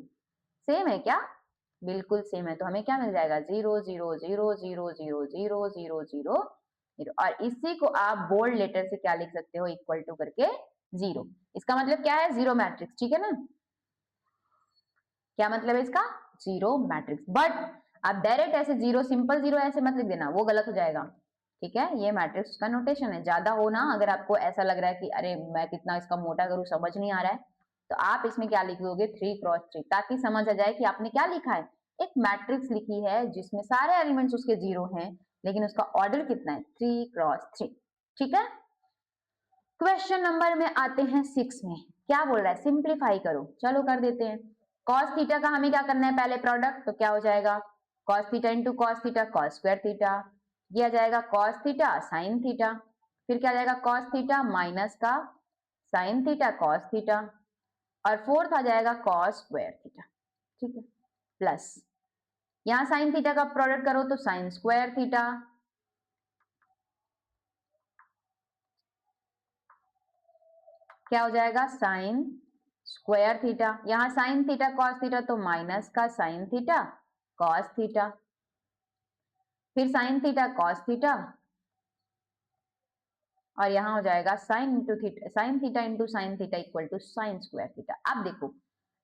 सेम है क्या, बिल्कुल सेम है। तो हमें क्या मिल जाएगा, 0 0 0 0 0 0 0 0 0। और इसी को आप बोल्ड लेटर से क्या लिख सकते हो, इक्वल टू करके 0। इसका मतलब क्या है, जीरो मैट्रिक्स। ठीक है ना, क्या मतलब है इसका, जीरो मैट्रिक्स। बट आप डायरेक्ट ऐसे जीरो, सिंपल जीरो ऐसे मत लिख देना, वो गलत हो जाएगा। ठीक है, ये मैट्रिक्स का नोटेशन है। ज्यादा हो ना, अगर आपको ऐसा लग रहा है कि अरे मैं कितना इसका मोटा करूं, समझ नहीं आ रहा है, तो आप इसमें क्या लिख दोगे, 3 क्रॉस 3, ताकि समझ आ जाए कि आपने क्या लिखा है, एक मैट्रिक्स लिखी है जिसमें सारे एलिमेंट्स उसके जीरो हैं, लेकिन उसका ऑर्डर कितना है, 3 क्रॉस 3। ठीक है, क्वेश्चन नंबर में आते हैं 6 में। क्या बोल रहा है, सिंप्लीफाई करो। चलो कर देते हैं। cos थीटा का हमें क्या करना है, पहले प्रोडक्ट, तो क्या हो जाएगा, cos theta into cos theta cos square theta, ये आ जाएगा cos थीटा sin थीटा, फिर क्या आ जाएगा cos थीटा माइनस का sin थीटा cos थीटा, और फोर्थ आ जाएगा cos स्क्वायर थीटा। ठीक है, प्लस यहाँ sin थीटा का प्रोडक्ट करो तो sin स्क्वायर थीटा, क्या हो जाएगा, sin स्क्वायर थीटा, यहाँ sin थीटा cos थीटा तो माइनस का sin थीटा cos थीटा, फिर sin थीटा cos थीटा, और यहाँ हो जाएगा sin into theta, sin theta into sin theta equal to sin square theta. अब देखो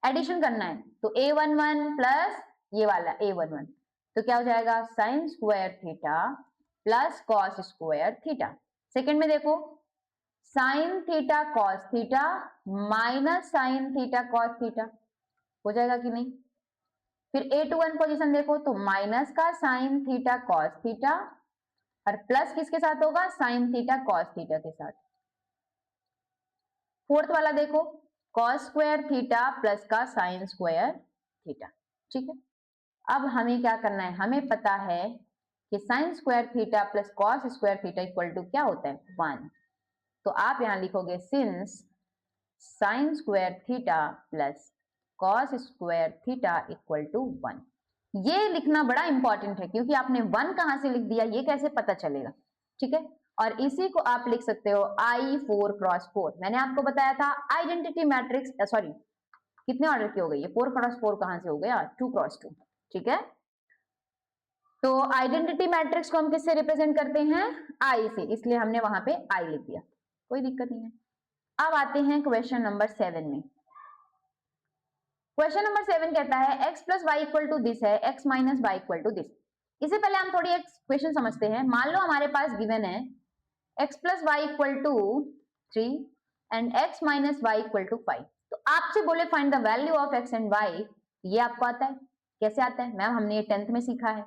एडिशन करना है, तो a11 प्लस ये वाला a11, तो क्या हो जाएगा, sin square theta plus cos square theta. Second में देखो, sine theta cos theta minus sine theta cos theta, हो जाएगा कि नहीं। फिर A21 पोजीशन देखो, तो माइनस का साइन थीटा कॉस थीटा और प्लस किसके साथ होगा, साइन थीटा कॉस थीटा के साथ। फोर्थ वाला देखो, कॉस स्क्वायर थीटा प्लस का साइन स्क्वायर थीटा। ठीक है, अब हमें क्या करना है, हमें पता है कि sine square theta plus cos square theta equal to क्या होता है, 1। तो आप यहां लिखोगे since sine square theta plus cos square theta equal to 1। ये लिखना बड़ा इंपॉर्टेंट है, क्योंकि आपने 1 कहां से लिख दिया ये कैसे पता चलेगा। ठीक है, और इसी को आप लिख सकते हो I4 क्रॉस 4। मैंने आपको बताया था आइडेंटिटी मैट्रिक्स, सॉरी कितने ऑर्डर की हो गई है, 4 क्रॉस 4 कहां से हो गया, 2 क्रॉस 2। ठीक है, तो आइडेंटिटी मैट्रिक्स को हम किससे रिप्रेजेंट करते हैं, I से, इसलिए हमने वहां पे I लिख दिया, कोई दिक्कत नहीं है। अब आते हैं क्वेश्चन नंबर 7 में। क्वेश्चन नंबर 7 कहता है x plus y equal to this है, x minus y equal to this. इससे पहले हम थोड़ी एक क्वेश्चन समझते हैं। मान लो हमारे पास गिवन है x plus y equal to 3 and x minus y equal to 5। तो आपसे बोले find the value of x and y, ये आपको आता है, कैसे आता है मैम, हमने ये 10th में सीखा है।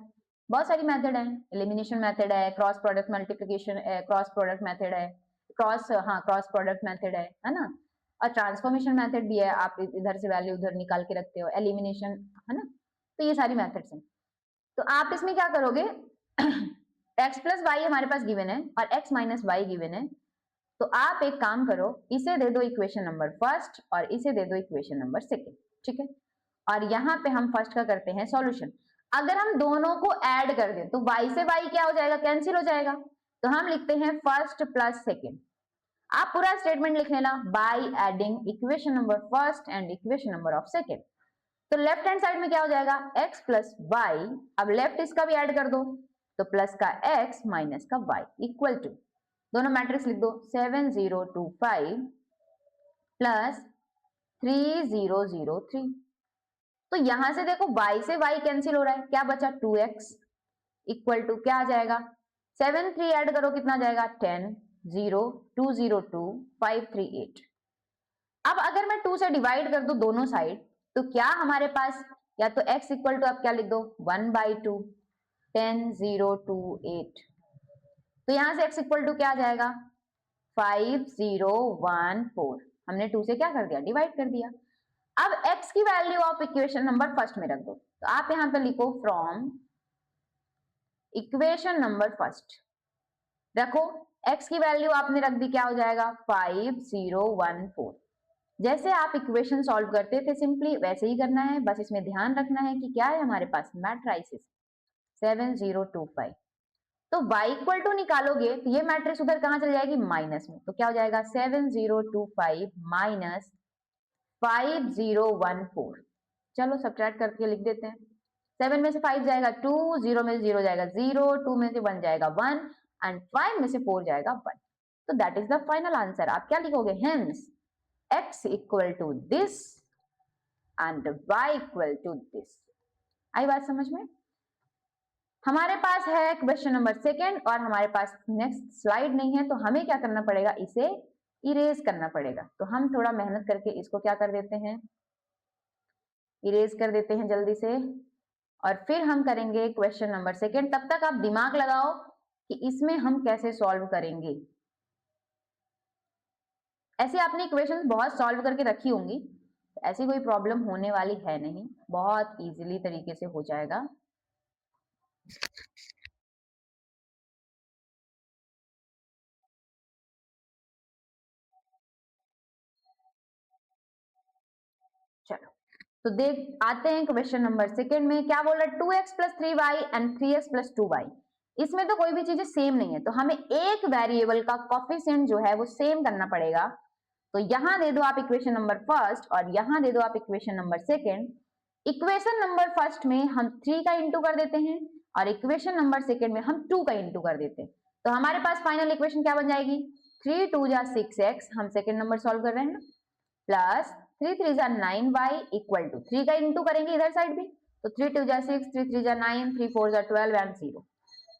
बहुत सारी मेथड है, एलिमिनेशन मेथड है, cross product multiplication, cross product method है, क्रॉस प्रोडक्ट मेथड है ना, और ट्रांसफॉर्मेशन मेथड भी है, आप इधर से वैल्यू उधर निकाल के रखते हो, एलिमिनेशन, है ना। तो ये सारी मेथड्स हैं। तो आप इसमें क्या करोगे, x प्लस वाई हमारे पास गिवन है और x माइनस वाई गिवन है, तो आप एक काम करो, इसे दे दो इक्वेशन नंबर फर्स्ट और इसे दे दो इक्वेशन नंबर सेकेंड। ठीक है, और यहाँ पे हम फर्स्ट का करते हैं सॉल्यूशन। अगर हम दोनों को ऐड कर दें तो y से y क्या हो जाएगा, कैंसिल हो जाएगा। तो हम लिखते हैं फर्स्ट प्लस सेकेंड। आप पूरा स्टेटमेंट लिख लेना, by adding equation number first and equation number of second. तो लेफ्ट हैंड साइड में क्या हो जाएगा, x प्लस वाई, अब लेफ्ट इसका भी ऐड कर दो, तो प्लस का x माइनस का y इक्वल टू, दोनों मैट्रिक्स लिख दो, 7025 प्लस 3003। तो यहां से देखो y से y कैंसिल हो रहा है, क्या बचा 2x इक्वल टू क्या आ जाएगा, 7 3 ऐड करो कितना जाएगा 10 0 202 538। अब अगर मैं 2 से डिवाइड कर दूं दोनों साइड, तो क्या हमारे पास, या तो x इक्वल टू आप क्या लिख दो 1/2 10 0 2 8। तो यहां से x इक्वल टू क्या आ जाएगा 5014। हमने 2 से क्या कर दिया डिवाइड कर दिया। अब x की value of equation number first में रख दो, तो आप यहां पे लिखो फ्रॉम इक्वेशन नंबर फर्स्ट रखो, x की वैल्यू आपने रख दी, क्या हो जाएगा 5014। जैसे आप इक्वेशन सॉल्व करते थे सिंपली वैसे ही करना है, बस इसमें ध्यान रखना है कि क्या है हमारे पास मैट्रिसेस 7025। तो y इक्वल टू निकालोगे तो ये मैट्रिक्स उधर कहां चल जाएगी माइनस में, तो क्या हो जाएगा 7025 माइनस 5014। चलो सब्ट्रैक्ट करके लिख देते हैं। 7 में से 5 जाएगा 2, 0 में से 0 जाएगा 0, 2 में से 1 जाएगा 1 एंड 5 में से 4 जाएगा 1। तो that is the final answer. आप क्या लिखोगे hence x equal to this and y equal to this. आई बात समझ में? हमारे पास है क्वेश्चन नंबर सेकेंड और हमारे पास नेक्स्ट स्लाइड नहीं है, तो हमें क्या करना पड़ेगा इसे इरेज करना पड़ेगा। तो हम थोड़ा मेहनत करके इसको क्या कर देते हैं इरेज कर देते हैं जल्दी से, और फिर हम करेंगे क्वेश्चन नंबर सेकेंड। तब तक आप दिमाग लगाओ कि इसमें हम कैसे सॉल्व करेंगे। ऐसे आपने इक्वेशंस बहुत सॉल्व करके रखी होंगी, तो ऐसी कोई प्रॉब्लम होने वाली है नहीं, बहुत इजीली तरीके से हो जाएगा। चलो तो देख आते हैं क्वेश्चन नंबर सेकेंड में। क्या बोल रहा है 2x plus 3y and 3x plus 2y। इसमें तो कोई भी चीजें सेम नहीं है, तो हमें एक वेरिएबल का कोफिशिएंट जो है वो सेम करना पड़ेगा। तो यहां दे दो आप इक्वेशन नंबर फर्स्ट और यहां दे दो आप equation number second. Equation number first में हम 3 का इंटू कर देते हैं और इक्वेशन नंबर सेकेंड में हम 2 का इंटू कर देते हैं। तो हमारे पास फाइनल इक्वेशन क्या बन जाएगी 3 2 जा 6x, हम सेकेंड नंबर सॉल्व कर रहे हैं ना, प्लस 3 3 जा 9y इक्वल टू 3 का इंटू करेंगे इधर साइड भी, तो 3 2 जा 6, 3 3 जा 9, 3 4 जा 12 एंड 0।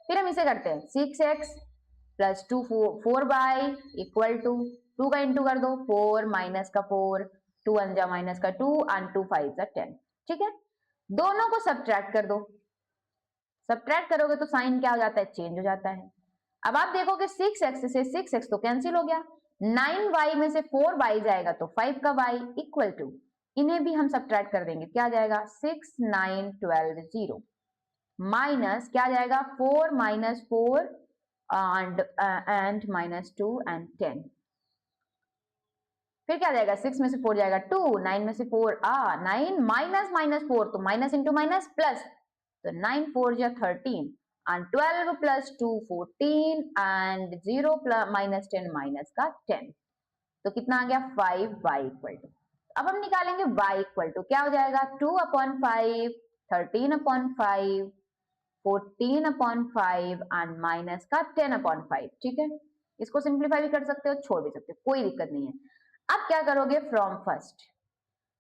फिर हम इसे करते हैं 6x plus 2 4y equal to 2 का इंटू कर दो 4 माइनस का 4, 2 1 जा माइनस का 2 एंड 2 5 जा 10। ठीक है, दोनों को सब्ट्रैक्ट कर दो। सब्ट्रैक्ट करोगे तो साइन क्या हो जाता है चेंज हो जाता है। अब आप देखोगे 6x से 6x तो कैंसिल हो गया, 9y में से 4y जाएगा तो 5 का y इक्वल टू, इन्हें भी हम सब्ट्रैक्ट कर देंगे, क्या जाएगा 6 9 12 0 माइनस क्या जाएगा 4 माइनस 4 एंड माइनस 2 एंड 10। फिर क्या जाएगा 6 में से 4 जाएगा 2, 9 में से 4 9 माइनस माइनस 4 तो माइनस इंटू माइनस प्लस, तो 9 4 जा 13 and 12 plus 2 14 and 0 plus minus 10 minus का 10, तो कितना आ गया 5y इक्वल टू। अब हम निकालेंगे y इक्वल टू, क्या हो जाएगा 2/5, 13/5, 14/5 एंड माइनस का 10/5। ठीक है, इसको सिंप्लीफाई भी कर सकते हो छोड़ भी सकते हो, कोई दिक्कत नहीं है। अब क्या करोगे फ्रॉम फर्स्ट,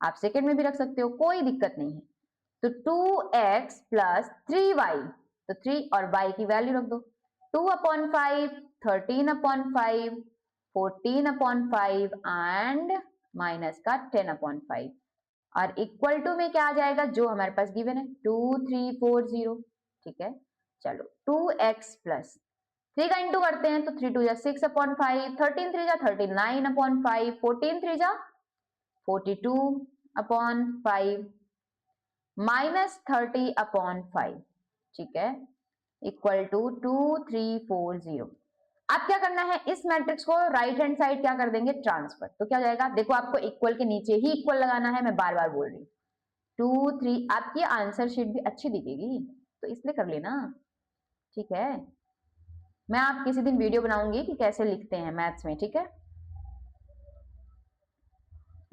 आप सेकेंड में भी रख सकते हो, कोई दिक्कत नहीं है। तो 2x प्लस 3y, तो 3 और y की वैल्यू रख दो, 2/5, 13/5, 14/5 एंड माइनस का 10/5 और इक्वल टू में क्या आ जाएगा जो हमारे पास गिवन है 2340। ठीक है, चलो 2x प्लस 3 का इंटू करते हैं तो 3 2 जा 6/5, 13 3 जा 39/5, 14 3 जा 42/5 माइनस 30/5। ठीक है, इक्वल टू 2340। अब क्या करना है इस मैट्रिक्स को राइट हैंड साइड क्या कर देंगे ट्रांसफर, तो क्या जाएगा देखो आपको इक्वल के नीचे ही इक्वल लगाना है, मैं बार बार बोल रही हूँ 2 3। आपकी आंसर शीट भी अच्छी दिखेगी तो इसलिए कर लेना। ठीक है, मैं आप किसी दिन वीडियो बनाऊंगी कि कैसे लिखते हैं मैथ्स में। ठीक है,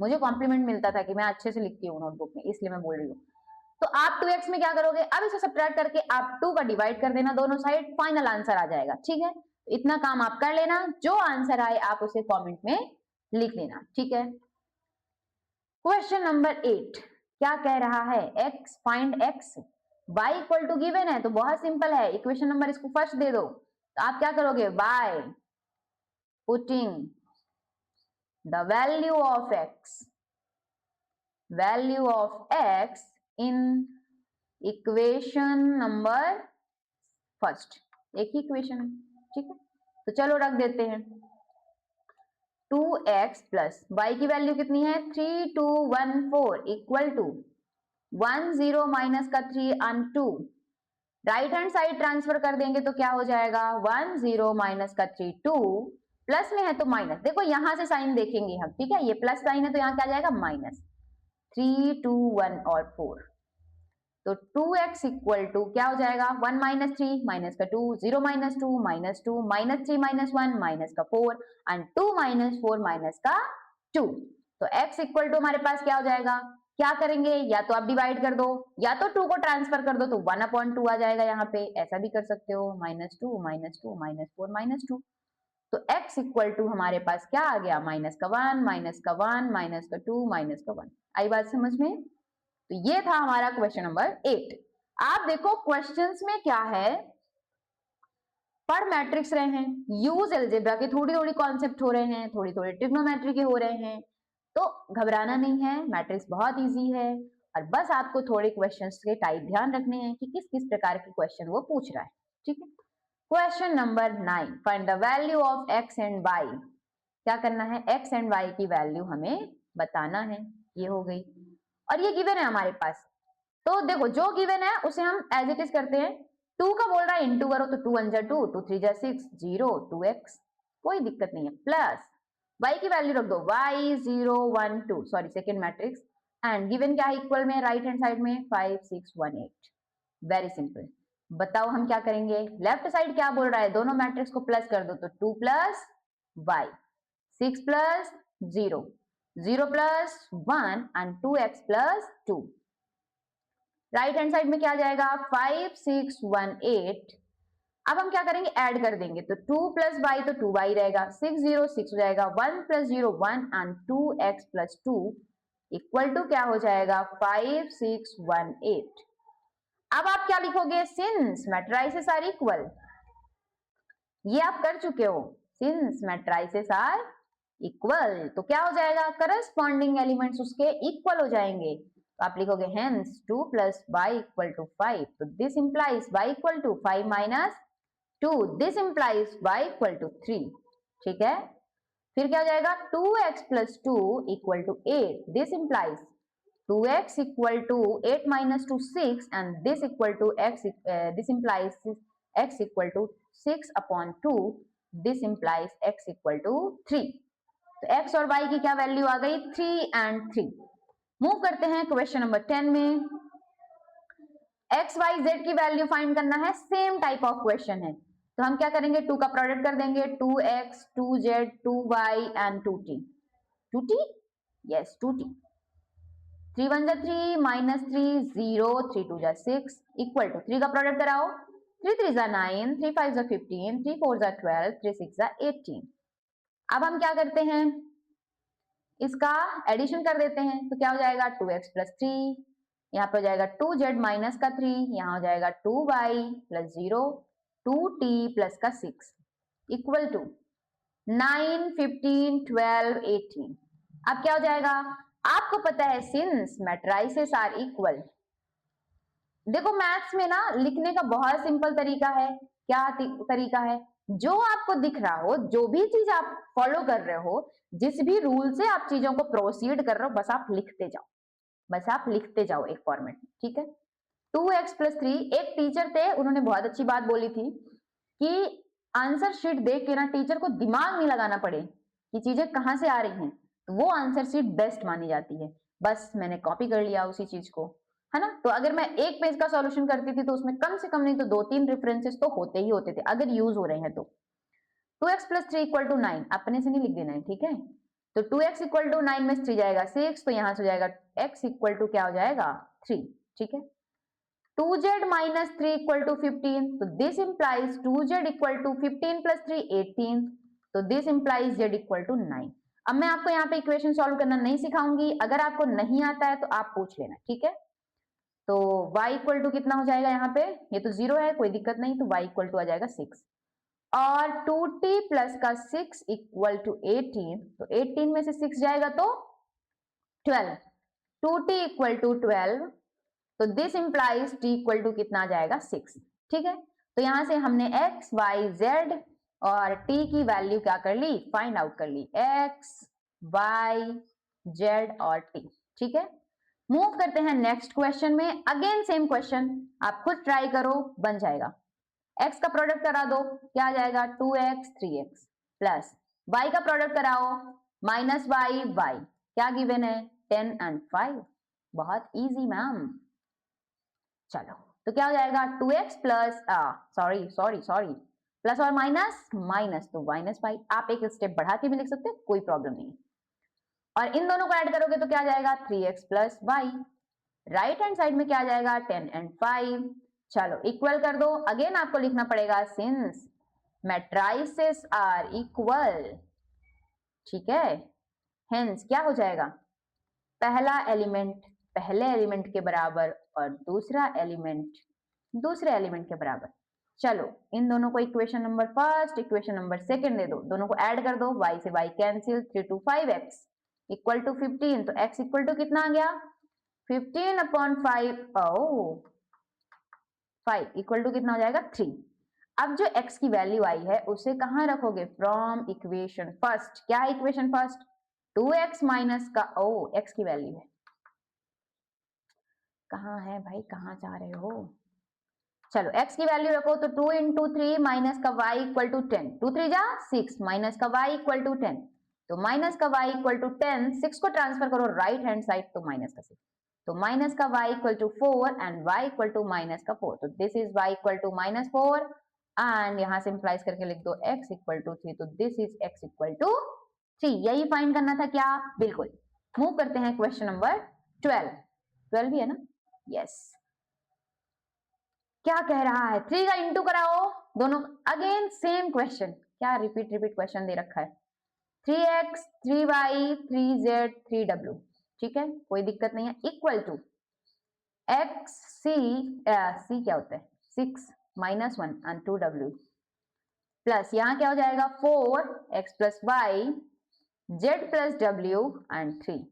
मुझे कॉम्प्लीमेंट मिलता था कि मैं अच्छे से लिखती हूँ नोटबुक में, इसलिए मैं बोल रही हूँ। तो आप 2x में क्या करोगे, अब इसे सब्ट्रैक्ट करके आप 2 का डिवाइड कर देना दोनों साइड, फाइनल आंसर आ जाएगा। ठीक है, इतना काम आप कर लेना, जो आंसर आए आप उसे कमेंट में लिख देना। ठीक है, क्वेश्चन नंबर 8 क्या कह रहा है x find x, y equal to given है तो बहुत सिंपल है, इक्वेशन नंबर इसको फर्स्ट दे दो, तो आप क्या करोगे y putting the value of x in equation number first, एक ही इक्वेशन है। ठीक है, तो चलो रख देते हैं 2x प्लस y की वैल्यू कितनी है 3214 इक्वल टू 10 माइनस का 3 and 2 right hand side transfer कर देंगे तो क्या हो जाएगा 10 माइनस का 3 2 प्लस में है तो माइनस, देखो यहां से साइन देखेंगे हम, ठीक है, ये प्लस साइन है तो यहाँ क्या जाएगा माइनस 3 2 1 और 4, तो 2x इक्वल टू क्या हो जाएगा 1 माइनस 3 माइनस का 2 0 minus 2 minus 2 minus 3 minus 1 minus का 4 एंड 2 माइनस 4 माइनस का 2, तो x इक्वल टू हमारे पास क्या हो जाएगा, क्या करेंगे या तो आप डिवाइड कर दो या तो 2 को ट्रांसफर कर दो तो 1/2 आ जाएगा, यहाँ पे ऐसा भी कर सकते हो माइनस 2 माइनस 2 माइनस 4 माइनस 2, तो x इक्वल टू हमारे पास क्या आ गया माइनस का 1 माइनस का 1 माइनस का 2 माइनस का 1। आई बात समझ में? तो ये था हमारा क्वेश्चन नंबर 8। आप देखो क्वेश्चंस में क्या है, पढ़ मैट्रिक्स रहे हैं, यूज अलजेब्रा के थोड़ी थोड़ी कॉन्सेप्ट हो रहे हैं, थोड़ी थोड़ी ट्रिग्नोमेट्री के हो रहे हैं, तो घबराना नहीं है, मैट्रिक्स बहुत इजी है और बस आपको थोड़े क्वेश्चंस के टाइप ध्यान रखने हैं कि किस किस प्रकार के क्वेश्चन वो पूछ रहा है, ठीक है। Question number 9, find the value of x and y। क्या करना है, x एंड y की वैल्यू हमें बताना है, ये हो गई और ये गिवन है हमारे पास, तो देखो जो गिवन है उसे हम एज इट इज करते हैं, 2 का बोल रहा है इंटू करो तो 2 1 जा 2 2 3 जा 6 0 2x, कोई दिक्कत नहीं है, प्लस y की वैल्यू रख दो y 0 1 2 sorry second matrix and given क्या है इक्वल में राइट हैंड साइड में 5 6 1 8, वेरी सिंपल। बताओ हम क्या करेंगे, लेफ्ट साइड क्या बोल रहा है, दोनों मैट्रिक्स को प्लस कर दो तो 2 plus y 6 plus 0 0 plus 1 and 2x plus 2, right hand side में क्या जाएगा 5 6 1 8, अब हम क्या करेंगे ऐड कर देंगे तो 2 प्लस y तो 2y रहेगा 6 0 6 हो जाएगा 1 plus 0 1 and 2x plus 2 equal to क्या हो जाएगा 5 6 1 8। अब आप क्या लिखोगे, सिंस मैट्रिसेस आर इक्वल, ये आप कर चुके हो, सिंस मैट्रिसेस आर इक्वल तो क्या हो जाएगा करस्पॉन्डिंग एलिमेंट्स उसके इक्वल हो जाएंगे, तो आप लिखोगे hence 2 plus y equal to 5, तो this implies y equal to 5 minus 2, this implies y equal to 3, ठीक है। फिर क्या हो जाएगा 2x plus 2 equal to 8, this implies 2x equal to 8 minus 2 6 and this equal to x, this implies x equal to 6 upon 2, this implies x equal to 3, तो x और y की क्या वैल्यू आ गई 3 एंड 3। मूव करते हैं क्वेश्चन नंबर 10 में, x y z की वैल्यू फाइंड करना है, सेम टाइप ऑफ क्वेश्चन है, तो हम क्या करेंगे 2 का प्रोडक्ट कर देंगे 2x 2z 2y and 2t 2t, yes 2t, 3 1 जा 3 माइनस 3 0 3 2 जा 6 इक्वल टू 3 का प्रोडक्ट कराओ 3 3 जा 9 3 5 जा 15 3 4 जा 12 3 6 जा 18। अब हम क्या करते हैं, इसका एडिशन कर देते हैं तो क्या हो जाएगा 2x प्लस 3, यहाँ पे हो जाएगा 2z माइनस का 3, यहाँ हो जाएगा 2y प्लस 0 2t प्लस का 6 इक्वल टू 9 15 12 18। अब क्या हो जाएगा, आपको पता है सिंस मैट्रिसेस आर इक्वल, देखो मैथ्स में ना लिखने का बहुत सिंपल तरीका है, क्या तरीका है, जो आपको दिख रहा हो, जो भी चीज आप फॉलो कर रहे हो, जिस भी रूल से आप चीजों को प्रोसीड कर रहे हो, बस आप लिखते जाओ, बस आप लिखते जाओ एक फॉर्मेट में, ठीक है। 2x प्लस 3, एक टीचर थे उन्होंने बहुत अच्छी बात बोली थी कि आंसर शीट देख के ना टीचर को दिमाग नहीं लगाना पड़े कि चीजें कहां से आ रही हैं, तो वो आंसर शीट बेस्ट मानी जाती है, बस मैंने कॉपी कर लिया उसी चीज को, है ना। तो अगर मैं एक पेज का सॉल्यूशन करती थी तो उसमें कम से कम नहीं तो 2-3 रेफरेंसेस तो होते ही होते थे अगर यूज हो रहे हैं तो। 2x प्लस 3 इक्वल टू 9, अपने से नहीं लिख देना है, ठीक है। तो 2x इक्वल टू 9 में 3 जाएगा 6, तो यहां से हो जाएगा x इक्वल टू क्या हो जाएगा 3, ठीक है। 2z माइनस 3 इक्वल टू 15, तो this implies 2z equal to 15 plus 3 18, तो this implies z equal to 9। अब मैं आपको यहाँ पे इक्वेशन सॉल्व करना नहीं सिखाऊंगी, अगर आपको नहीं आता है तो आप पूछ लेना, ठीक है। तो y इक्वल टू कितना हो जाएगा, यहाँ पे ये तो 0 है कोई दिक्कत नहीं, तो y इक्वल टू आ जाएगा 6 और 2t प्लस का 6 इक्वल टू 18, तो 18 में से 6 जाएगा तो 12, 2t इक्वल टू 12, तो this implies t equal to कितना आ जाएगा 6, ठीक है। तो यहां से हमने x y z और t की वैल्यू क्या कर ली, फाइंड आउट कर ली, x y z और t। ठीक है, मूव करते हैं नेक्स्ट क्वेश्चन में। अगेन सेम क्वेश्चन, आप खुद ट्राई करो, बन जाएगा। x का प्रोडक्ट करा दो, क्या आ जाएगा 2x 3x प्लस y का प्रोडक्ट कराओ माइनस y y, क्या गिवन है 10 एंड 5। बहुत इजी मैम। चलो तो क्या हो जाएगा 2x plus sorry sorry sorry plus और माइनस माइनस, तो माइनस 5। आप एक स्टेप बढ़ा के भी लिख सकते हो, कोई प्रॉब्लम नहीं। और इन दोनों को ऐड करोगे तो क्या आ जाएगा 3x plus y. Right hand side में क्या आ जाएगा 10 एंड 5। चलो इक्वल कर दो। अगेन आपको लिखना पड़ेगा सिंस मैट्राइसेस आर इक्वल, ठीक है, हेंस क्या हो जाएगा, पहला एलिमेंट पहले एलिमेंट के बराबर और दूसरा एलिमेंट दूसरे एलिमेंट के बराबर। चलो इन दोनों को equation number first equation number second दे दो, दोनों को ऐड कर दो, y से y cancel, 3 to 5x equal to 15, तो x इक्वल टू कितना आ गया 15 अपॉन 5, 5 इक्वल टू कितना हो जाएगा 3। अब जो x की वैल्यू आई है उसे कहां रखोगे, फ्रॉम इक्वेशन फर्स्ट। क्या है इक्वेशन फर्स्ट, 2x माइनस का x की वैल्यू है, कहां है भाई, कहां जा रहे हो। चलो x की वैल्यू रखो, तो 2 इंटू 3 माइनस का y इक्वल टू 10, 2 3 जा 6 माइनस का y इक्वल टू 10, तो माइनस का y इक्वल टू 10, 6 को ट्रांसफर करो राइट हैंड साइड, तो माइनस का 6, तो माइनस का y equal to 4 and y equal to minus का 4, तो this is y equal to minus 4 and यहां सिंप्लाइज करके लिख दो x इक्वल टू 3, तो this is x equal to 3। यही फाइंड करना था क्या, बिल्कुल। मूव करते हैं क्वेश्चन नंबर 12। 12 भी है ना, यस। क्या कह रहा है, 3 का इंटू कराओ दोनों, अगेन सेम क्वेश्चन, क्या रिपीट रिपीट क्वेश्चन दे रखा है, 3x 3y 3z 3w, ठीक है, कोई दिक्कत नहीं है, equal to x c c क्या होता है 6 माइनस 1 एंड 2w प्लस यहाँ क्या हो जाएगा 4x plus y z plus w and 3।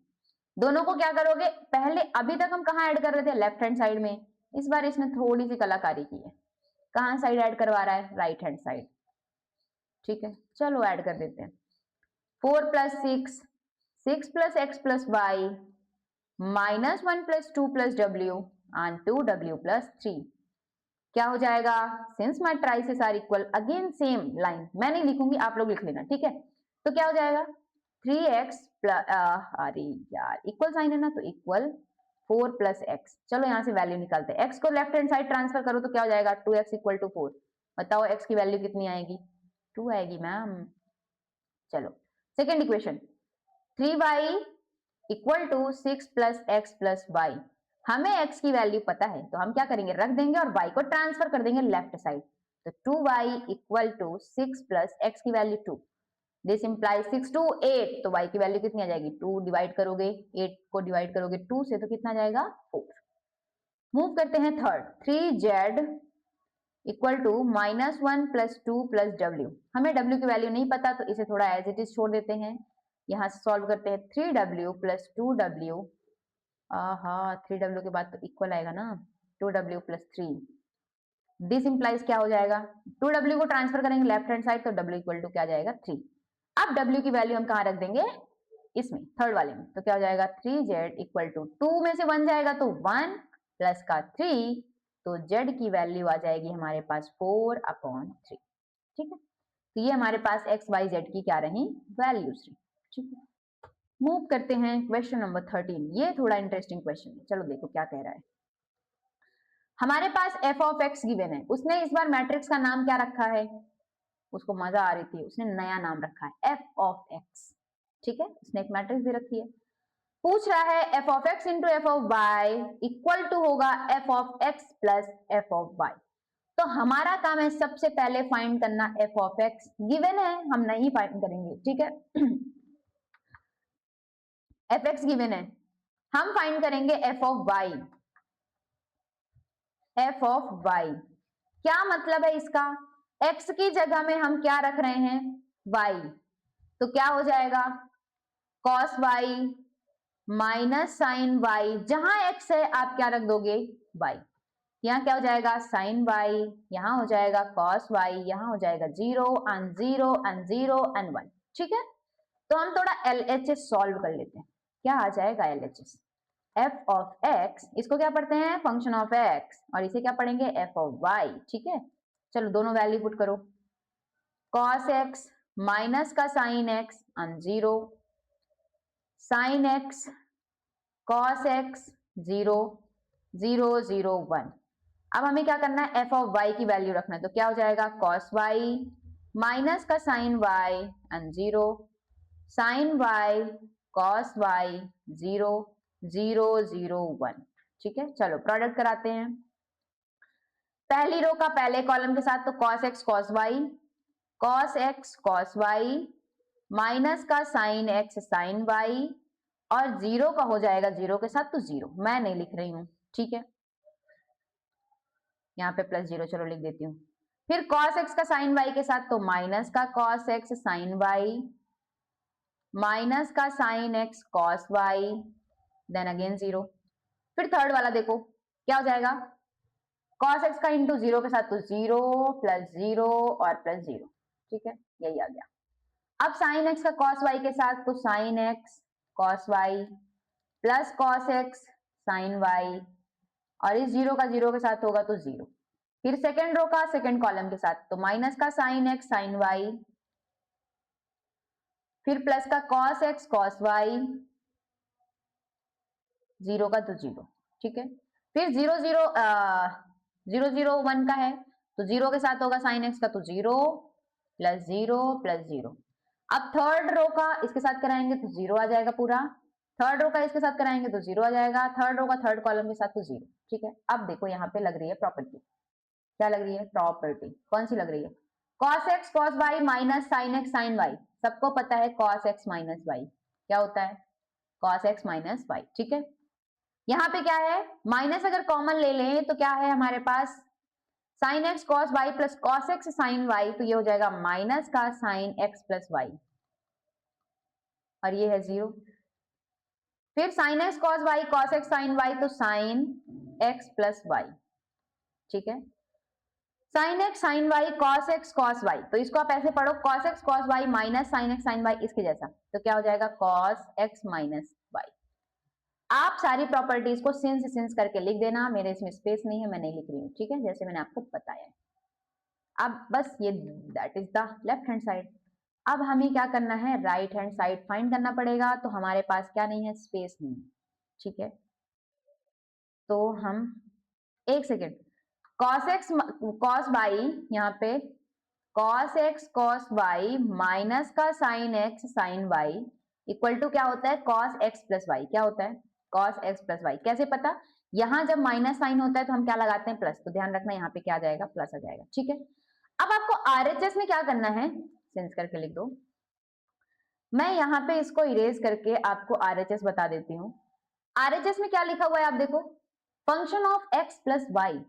दोनों को क्या करोगे, पहले अभी तक हम कहाँ ऐड कर रहे थे, लेफ्ट हैंड साइड में, इस बार इसने थोड़ी सी कलाकारी की है, कहां साइड ऐड करवा रहा है, राइट हैंड साइड, ठीक है। चलो ऐड कर देते हैं, 4 plus 6 6 plus x plus y minus 1 plus 2 plus w and 2w plus 3, क्या हो जाएगा, since matrices are equal, again same line, मैं नहीं लिखूंगी आप लोग लिख लेना, ठीक है। तो क्या हो जाएगा 3x प्लस, अरे यार इक्वल साइन है ना, तो इक्वल 4 प्लस एक्स। चलो यहाँ से वैल्यू निकालते हैं, x को लेफ्ट हैंड साइड ट्रांसफर करो तो क्या हो जाएगा 2x इक्वल टू 4। बताओ x की वैल्यू कितनी आएगी, 2 आएगी मैम। चलो second equation, 3y equal to 6 plus x plus y. हमें x की वैल्यू पता है तो हम क्या करेंगे, रख देंगे और y को ट्रांसफर कर देंगे लेफ्ट साइड, तो 2y equal to 6 plus x की वैल्यू 2, दिस इंप्लाइज 6 टू 8, तो y की वैल्यू कितनी आ जाएगी, 2 डिवाइड करोगे 8 को डिवाइड करोगे 2 से तो कितना जाएगा 4। मूव करते हैं third, 3z equal to minus 1 plus 2 plus w। हमें w की वैल्यू नहीं पता तो इसे थोड़ा एज इट इज छोड़ देते हैं, यहां से सॉल्व करते हैं, 3w प्लस 2w, हाँ 3w के बाद तो इक्वल आएगा ना, 2w प्लस 3, दिस इंप्लाइज क्या हो जाएगा, 2w को ट्रांसफर करेंगे लेफ्ट हैंड साइड, तो w इक्वल टू क्या आ जाएगा 3। अब w की वैल्यू हम कहाँ रख देंगे, इसमें थर्ड वाले में, तो क्या हो जाएगा 3z इक्वल टू 2 में से 1 जाएगा तो 1 प्लस का 3, तो z की वैल्यू आ जाएगी हमारे पास 4 अपॉन 3, ठीक है। तो ये हमारे पास x y z की क्या रही, वैल्यूज रही, ठीक है। मूव करते हैं क्वेश्चन नंबर 13, ये थोड़ा इंटरेस्टिंग क्वेश्चन है, चलो देखो क्या कह रहा है। हमारे पास f ऑफ x गिवन है, उसने इस बार मैट्रिक्स का नाम क्या रखा है, उसको मजा आ रही थी, उसने नया नाम रखा है f ऑफ x, ठीक है, उसने एक मैट्रिक्स भी रखी है, पूछ रहा है f of x into f of y equal to होगा f of x plus f of y। तो हमारा काम है सबसे पहले फाइंड करना f ऑफ x, गिवन है हम नहीं फाइंड करेंगे, ठीक है। f x गिवन है, हम फाइंड करेंगे f of y, f of y क्या मतलब है इसका, x की जगह में हम क्या रख रहे हैं y, तो क्या हो जाएगा cos y minus sine y, जहां x है आप क्या रख दोगे y, यहाँ क्या हो जाएगा साइन वाई, यहाँ हो जाएगा कॉस वाई, यहाँ हो जाएगा 0 एंड 0 एंड 0 एंड 1। ठीक है, तो हम थोड़ा LHS सॉल्व कर लेते हैं। क्या आ जाएगा LHS? f ऑफ x, इसको क्या पढ़ते हैं फंक्शन ऑफ x, और इसे क्या पढ़ेंगे f ऑफ y। ठीक है, चलो दोनों वैल्यू पुट करो। cos x माइनस का sine x and 0, sine x cos x 0 0 0 1। अब हमें क्या करना है, f ऑफ y की वैल्यू रखना है, तो क्या हो जाएगा cos y माइनस का sine y and 0, sine y cos y 0 0 0 1। ठीक है, चलो प्रोडक्ट कराते हैं। पहली रो का पहले कॉलम के साथ तो cos x cos y minus का साइन x साइन y, और 0 का हो जाएगा 0 के साथ तो 0, मैं नहीं लिख रही हूं। ठीक है, यहाँ पे प्लस 0 चलो लिख देती हूँ। फिर cos x का साइन y के साथ तो माइनस का cos x sine y, minus का sine x cos y, then again 0। फिर थर्ड वाला देखो क्या हो जाएगा, cos x का इंटू 0 के साथ तो 0 प्लस 0 और प्लस 0। ठीक है, यही आ गया। अब साइन x का cos y के साथ तो sine x cos y plus cos x sine y, और इस 0 का 0 के साथ होगा तो 0। फिर सेकेंड रो का सेकेंड कॉलम के साथ तो माइनस का साइन x साइन y, फिर प्लस का cos x cos y, 0 का तो 0। ठीक है, फिर 0 0 0 0 1 का है तो 0 के साथ होगा साइन x का तो 0 प्लस 0 प्लस 0। अब थर्ड रो का इसके साथ कराएंगे तो 0 आ जाएगा पूरा, थर्ड रो का इसके साथ कराएंगे तो 0 आ जाएगा, थर्ड रो का थर्ड कॉलम के साथ तो 0। ठीक है, अब देखो यहाँ पे लग रही है प्रॉपर्टी। क्या लग रही है प्रॉपर्टी? कौन सी लग रही है? cos x cos y minus sine x sine y। सबको पता है cos x माइनस y क्या होता है, cos x माइनस y। ठीक है, यहाँ पे क्या है, माइनस अगर कॉमन ले लें तो क्या है हमारे पास, sine x cos y plus cos x sine y, तो ये हो जाएगा माइनस का साइन x प्लस y, और ये है 0। फिर sine x cos y cos x sine y, तो साइन x प्लस y। ठीक है, sine x sine y cos x cos y, तो इसको आप ऐसे पढ़ो cos x cos y minus sine x sine y, इसके जैसा, तो क्या हो जाएगा cos x माइनस y। आप सारी प्रॉपर्टीज को सिंस करके लिख देना, मेरे इसमें स्पेस नहीं है, मैं नहीं लिख रही हूँ। ठीक है, जैसे मैंने आपको बताया। अब बस ये that is the left hand side. अब हमें क्या करना है, राइट हैंड साइड फाइंड करना पड़ेगा, तो हमारे पास क्या नहीं है, स्पेस नहीं है। ठीक है, तो हम एक second, cos x cos y, यहाँ पे cos x cos y minus का sin x sin y equal to क्या होता है, cos x प्लस y। क्या होता है, cos x प्लस y। कैसे पता, यहाँ जब माइनस साइन होता है तो हम क्या लगाते हैं, प्लस, तो ध्यान रखना यहाँ पे क्या आ जाएगा, प्लस आ जाएगा। ठीक है, अब आपको RHS में क्या करना है, सेंस करके लिख दो। मैं यहाँ पे इसको इरेज करके आपको RHS बता देती हूँ। RHS में क्या लिखा हुआ है आप देखो, function of x plus y.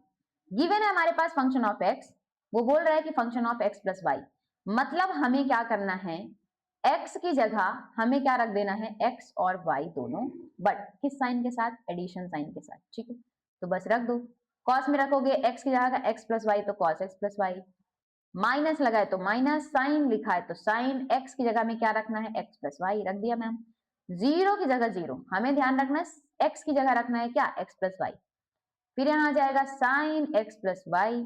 Given है हमारे पास फंक्शन ऑफ x, वो बोल रहा है कि function of x plus y, मतलब हमें क्या करना है, x की जगह हमें क्या रख देना है, x और y दोनों, बट किस साइन के साथ, एडिशन साइन के साथ। ठीक है, तो बस रख दो, cos में रखोगे x की जगह का x प्लस वाई, तो cos x plus y, minus लगाए तो माइनस, साइन लिखा है तो साइन, x की जगह में क्या रखना है, x प्लस वाई रख दिया मैम, 0 की जगह 0, हमें ध्यान रखना है x की जगह रखना है क्या, x प्लस वाई। फिर यहाँ आ जाएगा साइन x प्लस वाई,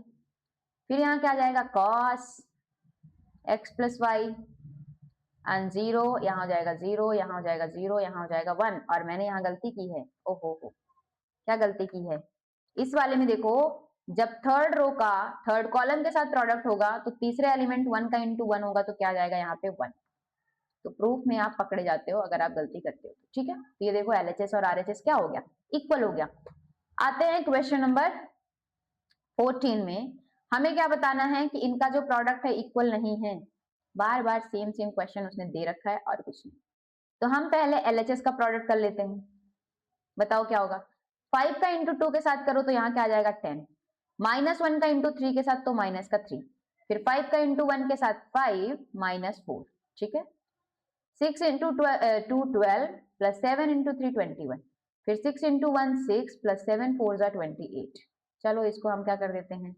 फिर यहाँ क्या आ जाएगा, cos x plus y, and 0, यहाँ हो जाएगा 0, यहाँ हो जाएगा 0, यहाँ हो जाएगा 1, और मैंने यहाँ गलती की है, ओहो हो, क्या गलती की है, इस वाले में देखो, जब थर्ड रो का थर्ड कॉलम के साथ प्रोडक्ट होगा तो तीसरे एलिमेंट 1 का इंटू 1 होगा, तो क्या आ जाएगा यहाँ पे 1, तो प्रूफ में आप पकड़े जाते हो अगर आप गलती करते हो। ठीक है, तो ये देखो LHS और RHS क्या हो गया, इक्वल हो गया। आते हैं क्वेश्चन नंबर 14 में, हमें क्या बताना है कि इनका जो प्रोडक्ट है इक्वल नहीं है। बार बार सेम क्वेश्चन उसने दे रखा है और कुछ नहीं, तो हम पहले LHS का प्रोडक्ट कर लेते हैं। बताओ क्या होगा, 5 का इंटू 2 के साथ करो तो यहाँ क्या आ जाएगा 10, माइनस 1 का इंटू 3 के साथ तो माइनस का 3, फिर 5 का इंटू 1 के साथ 5 माइनस 4। ठीक है, 6 इंटू 2 12 प्लस 7 इंटू 3 21, फिर 6 इंटू 1 6 प्लस 7 4 28, चलो इसको हम क्या कर देते हैं,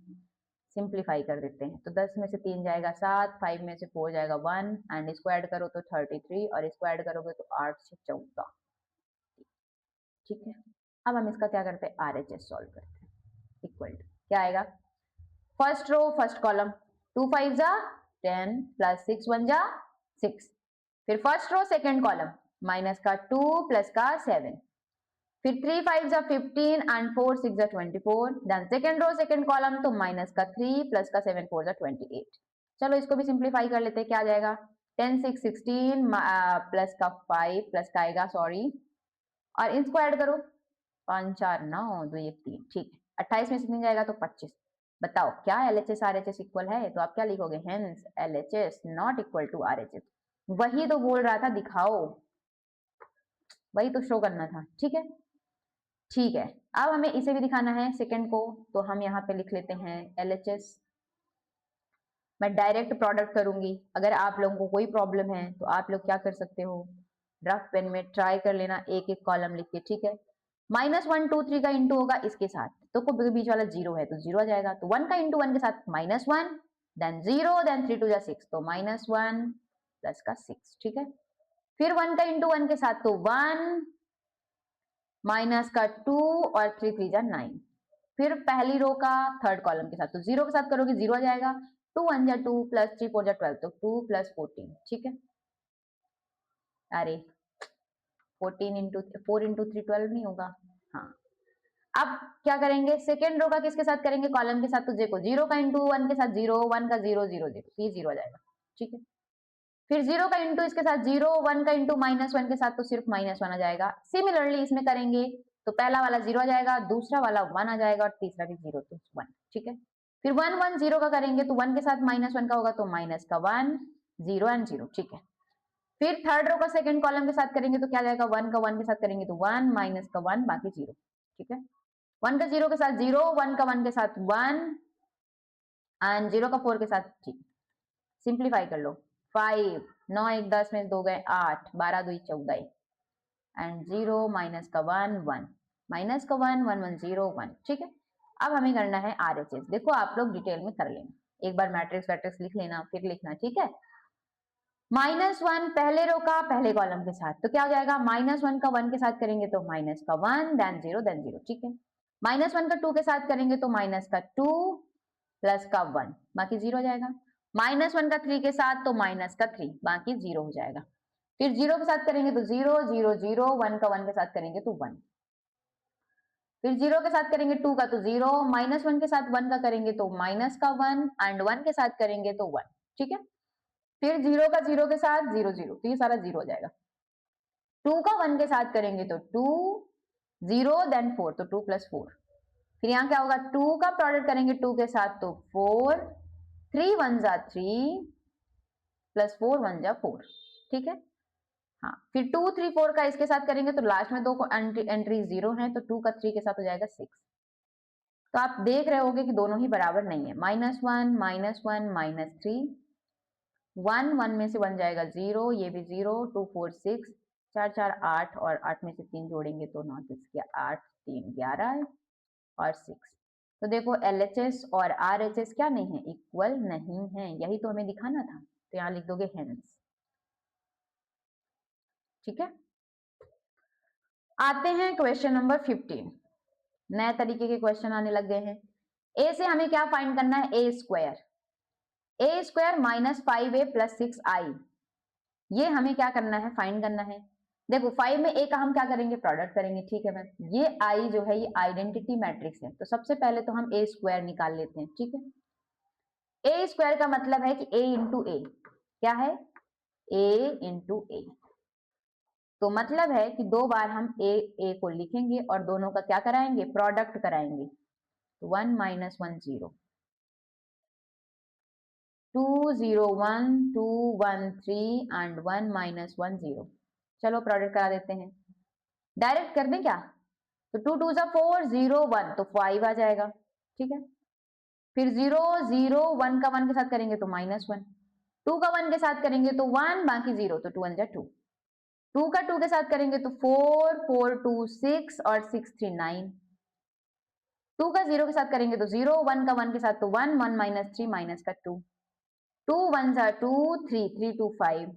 सिंप्लीफाई कर देते हैं। तो 10 में से 3 जाएगा 7, 5 में से 4 जाएगा 1 एंड इसको ऐड करो तो 33 और इसको ऐड करोगे तो 8 से 14। ठीक है, अब हम इसका क्या करते हैं, RHS सॉल्व करते हैं। इक्वल टू क्या आएगा, फर्स्ट रो फर्स्ट कॉलम 2 5 जा 10 प्लस 6 1 जा 6, फिर first row second column minus का 2 प्लस का 7, फिर 3 5 जा 15 एंड 4 6 जा 24, then second row second column तो माइनस का 3 प्लस का 7 4 जा 28। चलो इसको भी सिंप्लीफाई कर लेते हैं, क्या आ जाएगा 10 6 16 प्लस का 5 प्लस का आएगा सॉरी, और इसको ऐड करो 5 4 9 2 1 3, ठीक है 28 में से 3 जाएगा तो 25। बताओ क्या LHS RHS इक्वल है, तो आप क्या लिखोगे, hence LHS not equal to RHS। वही तो बोल रहा था, दिखाओ, वही तो शो करना था। ठीक है ठीक है, अब हमें इसे भी दिखाना है सेकंड को, तो हम यहाँ पे लिख लेते हैं LHS। मैं डायरेक्ट प्रोडक्ट करूंगी, अगर आप लोगों को कोई प्रॉब्लम है तो आप लोग क्या कर सकते हो, रफ पेन में ट्राई कर लेना एक एक कॉलम लिख के। ठीक है, -1 2 3 का इंटू होगा इसके साथ, तो को बीच वाला 0 है तो 0 आ जाएगा, तो 1 का इंटू 1 के साथ -1 देन 0 देन 3 2 जा 6, तो -1 प्लस का 6। ठीक है, फिर 1 का इंटू 1 के साथ तो 1 माइनस का 2 और 3 3 जा 9, फिर पहली रो का थर्ड कॉलम के साथ तो 0 के साथ करोगे 0 आ जाएगा, 2 1 जा 2 प्लस 3 4 जा 12, तो 2 प्लस 14। ठीक है, अरे 14 इंटू 4 इंटू 3 12 नहीं होगा। हाँ, अब क्या करेंगे, सेकेंड रो का किसके साथ करेंगे, कॉलम के साथ, तो देखो 0 का इंटू 1 के साथ 0 1 का 0 0 0, ये 0 आ जाएगा। ठीक है, फिर 0 का इंटू इसके साथ 0 1 का इंटू -1 के साथ तो सिर्फ -1 आ जाएगा। सिमिलरली इसमें करेंगे तो पहला वाला 0 आ जाएगा, दूसरा वाला 1 आ जाएगा और तीसरा भी 0 तो 1। ठीक है, फिर 1 1 0 का करेंगे तो 1 के साथ -1 का होगा तो माइनस का 1 0 एंड 0। ठीक है, फिर थर्ड रो का सेकंड कॉलम के साथ करेंगे तो क्या जाएगा, 1 का 1 के साथ करेंगे तो 1 माइनस का 1 बाकी 0। ठीक है, 1 का 0 के साथ 0 1 का 1 के साथ 1 एंड 0 का 4 के साथ। ठीक, सिंप्लीफाई कर लो, 5 9 1 10 में 2 गए 8 12 2 14 एंड 0 माइनस का 1 1 माइनस का 1 1 1 0 1। ठीक है, अब हमें करना है RHS। देखो आप लोग डिटेल में कर लेना, एक बार मैट्रिक्स वैट्रिक्स लिख लेना फिर लिखना। ठीक है, -1 पहले रो का पहले कॉलम के साथ तो क्या हो जाएगा, -1 का 1 के साथ करेंगे तो माइनस का 1 देन 0 देन 0। ठीक है, -1 का 2 के साथ करेंगे तो माइनस का 2 प्लस का 1 बाकी 0 हो जाएगा, -1 का 3 के साथ तो माइनस का 3 बाकी 0 हो जाएगा, फिर 0 के साथ करेंगे तो 0 0 0 1 का 1 के साथ करेंगे तो 1, फिर 0 के साथ करेंगे 2 का तो 0 -1 के साथ 1 का करेंगे तो माइनस का 1 एंड 1 के साथ करेंगे तो 1। ठीक है, फिर 0 का 0 के साथ 0 0, तो ये सारा 0 हो जाएगा, 2 का 1 के साथ करेंगे तो 2 0 देन 4 तो 2 प्लस 4, फिर यहाँ क्या होगा 2 का प्रोडक्ट करेंगे 2 के साथ तो 4 3 1 जा 3 प्लस 4 1 जा 4। ठीक है, हाँ, फिर 2 3 4 का इसके साथ करेंगे तो लास्ट में दो एंट्री 0 है तो 2 का 3 के साथ हो जाएगा 6। तो आप देख रहे होगे कि दोनों ही बराबर नहीं है, -1 -3 1 1 में से 1 जाएगा 0, ये भी 0 2 4 6 4 4 8 और 8 में से 3 जोड़ेंगे तो 9 6 8 3 11 और 6। तो देखो LHS और RHS क्या नहीं है, इक्वल नहीं है, यही तो हमें दिखाना था, तो यहाँ लिख दोगे हेंस। ठीक है, आते हैं क्वेश्चन नंबर 15। नए तरीके के क्वेश्चन आने लग गए हैं। ए से हमें क्या फाइंड करना है, ए स्क्वायर -5a + 6i, ये हमें क्या करना है, फाइंड करना है। देखो 5 में a का हम क्या करेंगे, प्रोडक्ट करेंगे। ठीक है मैम, ये i जो है ये आइडेंटिटी मैट्रिक्स है, तो सबसे पहले तो हम a स्क्वायर निकाल लेते हैं। ठीक है, a स्क्वायर का मतलब है कि a इंटू ए, क्या है a इंटू ए, तो मतलब है कि दो बार हम a को लिखेंगे और दोनों का क्या कराएंगे, प्रोडक्ट कराएंगे, तो 1 - 1 0 2 0 1 2 1 3 एंड 1 - 1 0। चलो प्रोडक्ट करा देते हैं, डायरेक्ट कर दें क्या, तो 2 2 जा 4 0 1 तो 5 आ जाएगा। ठीक है, फिर 0 0 1 का 1 के साथ करेंगे तो -1, 2 का 1 के साथ करेंगे तो 1 बाकी 0 तो 2 1 जा 2, 2 का 2 के साथ करेंगे तो 4 4 2 6 और 6 3 9, 2 का 0 के साथ करेंगे तो 0, 1 का 1 के साथ तो 1, 1 माइनस 3 माइनस का 2, 2 1 जा 2, 3 3 2 5,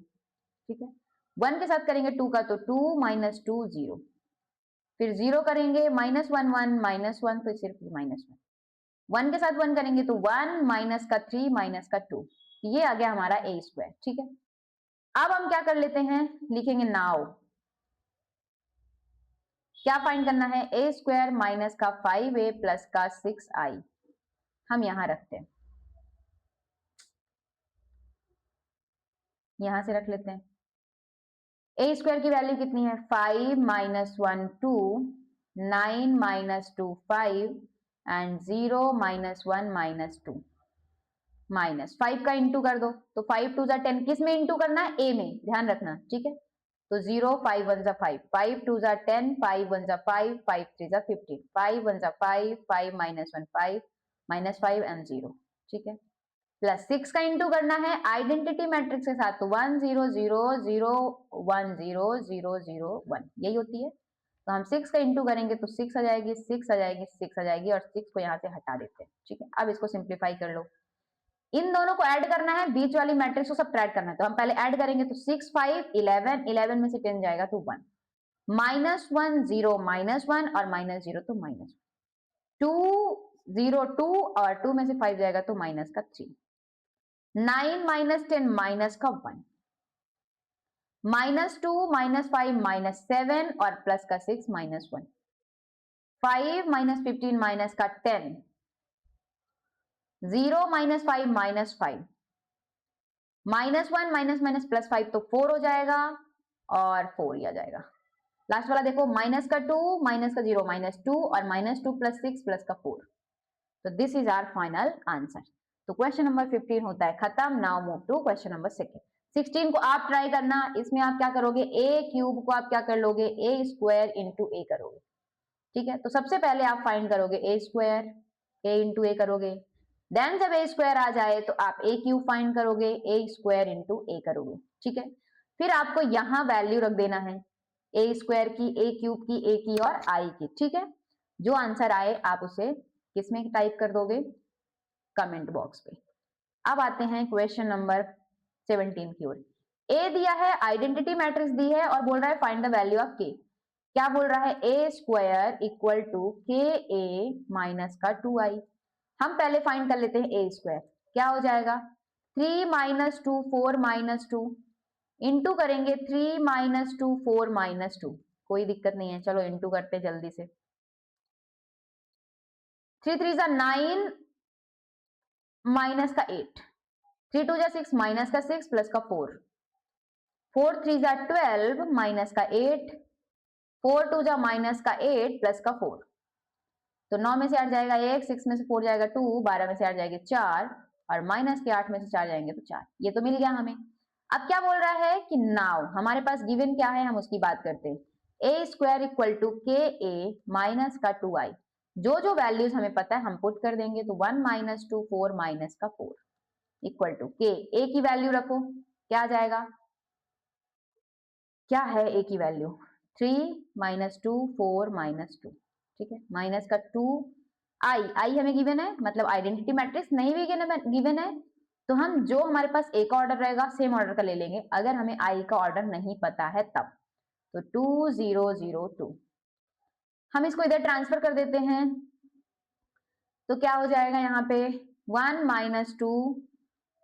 ठीक है। 1 के साथ करेंगे 2 का तो 2 माइनस 2 0, फिर 0 करेंगे माइनस 1 1 माइनस 1 तो सिर्फ माइनस 1 के साथ 1 करेंगे तो 1 माइनस का 3 माइनस का 2, ये आ गया हमारा a स्क्वायर, ठीक है। अब हम क्या कर लेते हैं, लिखेंगे नाउ क्या फाइंड करना है, a स्क्वायर माइनस का 5a प्लस का 6i हम यहां रखते हैं, यहां से रख लेते हैं। a स्क्वायर की वैल्यू कितनी है, 5 minus 1 2, 9 minus 2 5 and 0 minus 1 minus 2, minus 5 का इंटू कर दो तो 5 2 जा 10, किस में इंटू करना है, a में, ध्यान रखना, ठीक है। तो 0 5 1 जा 5, 5 2 जा 10, 5 1 जा 5, 5 3 जा 15, 5 1 जा 5, 5 माइनस 1 5 माइनस 5 एंड 0, ठीक है। प्लस 6 का इंटू करना है आइडेंटिटी मैट्रिक्स के साथ तो 1 0 0 0 1 0 0 0 1 यही होती है। तो हम 6 का इंटू करेंगे तो 6 आ जाएगी, 6 आ जाएगी, 6 आ जाएगी और 6 को यहाँ से हटा देते हैं, ठीक है। अब इसको सिंप्लीफाई कर लो, इन दोनों को ऐड करना है, बीच वाली मैट्रिक्स को सब्ट्रैक्ट करना है, तो हम पहले ऐड करेंगे तो 6 5 11, 11 में से 10 जाएगा तो 1, माइनस 1 0 माइनस 1 और माइनस 0 तो माइनस 2 0 2 और 2 में से 5 जाएगा तो माइनस का 3, 9 माइनस 10 माइनस का 1, माइनस 2 माइनस 5 माइनस 7 और प्लस का 6 माइनस 1, 5 माइनस 15 माइनस का 10, 0 minus 5 minus 5, minus 1 minus minus plus 5 तो 4 हो जाएगा और 4 ही आ जाएगा। लास्ट वाला देखो, माइनस का 2 माइनस का 0 माइनस 2 और माइनस 2 प्लस 6 प्लस का 4, तो this is our final answer. तो क्वेश्चन नंबर 15 होता है खत्म। Now move to question number 16 को आप ट्राई करना, इसमें आप क्या करोगे, a क्यूब को आप क्या कर लोगे, a स्क्वायर इंटू a करोगे, ठीक है। तो सबसे पहले आप फाइंड करोगे a square, a into a करोगे, देन जब a स्क्वायर आ जाए तो आप a क्यूब फाइंड करोगे, a स्क्वायर इंटू a करोगे, ठीक है। फिर आपको यहां वैल्यू रख देना है a स्क्वायर की, a क्यूब की, a की और i की, ठीक है। जो आंसर आए आप उसे किसमें टाइप कर दोगे, कमेंट बॉक्स पे। अब आते हैं क्वेश्चन नंबर 17 की ओर। ए दिया है, आइडेंटिटी मैट्रिक्स दी है और बोल रहा है फाइंड द वैल्यू ऑफ के। क्या बोल रहा है, ए स्क्वायर इक्वल टू के ए माइनस का 2i। हम पहले फाइंड कर लेते हैं ए स्क्वायर, क्या हो जाएगा 3 माइनस 2 4 माइनस 2 इंटू करेंगे 3 माइनस 2 4 माइनस 2, कोई दिक्कत नहीं है, चलो इंटू करते जल्दी से, 3 3 जा 9 माइनस का 8, 3 2 जा 6 माइनस का 6 प्लस का 4, 4 3 जा 12 माइनस का 8, 4 2 जा माइनस का 8 प्लस का 4, तो 9 में से 8 जाएगा 1, 6 में से 4 जाएगा 2, 12 में से 8 जाएंगे 4 और माइनस के 8 में से 4 जाएंगे तो 4, ये तो मिल गया हमें। अब क्या बोल रहा है कि नाउ हमारे पास गिवन क्या है, हम उसकी बात करते हैं, ए स्क्वायर इक्वल टू के ए माइनस का 2i। जो जो वैल्यूज हमें पता है हम पुट कर देंगे, तो 1 माइनस 2 4 माइनस का 4 इक्वल टू के ए की वैल्यू रखो, क्या आ जाएगा, क्या है ए की वैल्यू 3 माइनस 2 4 माइनस 2, ठीक है, माइनस का 2 आई हमें गिवन है, मतलब आइडेंटिटी मैट्रिक्स नहीं भी गिवन है तो हम जो हमारे पास ए का ऑर्डर रहेगा सेम ऑर्डर का ले लेंगे, अगर हमें आई का ऑर्डर नहीं पता है तब। तो 2 0 0 2, हम इसको इधर ट्रांसफर कर देते हैं तो क्या हो जाएगा यहाँ पे 1 माइनस 2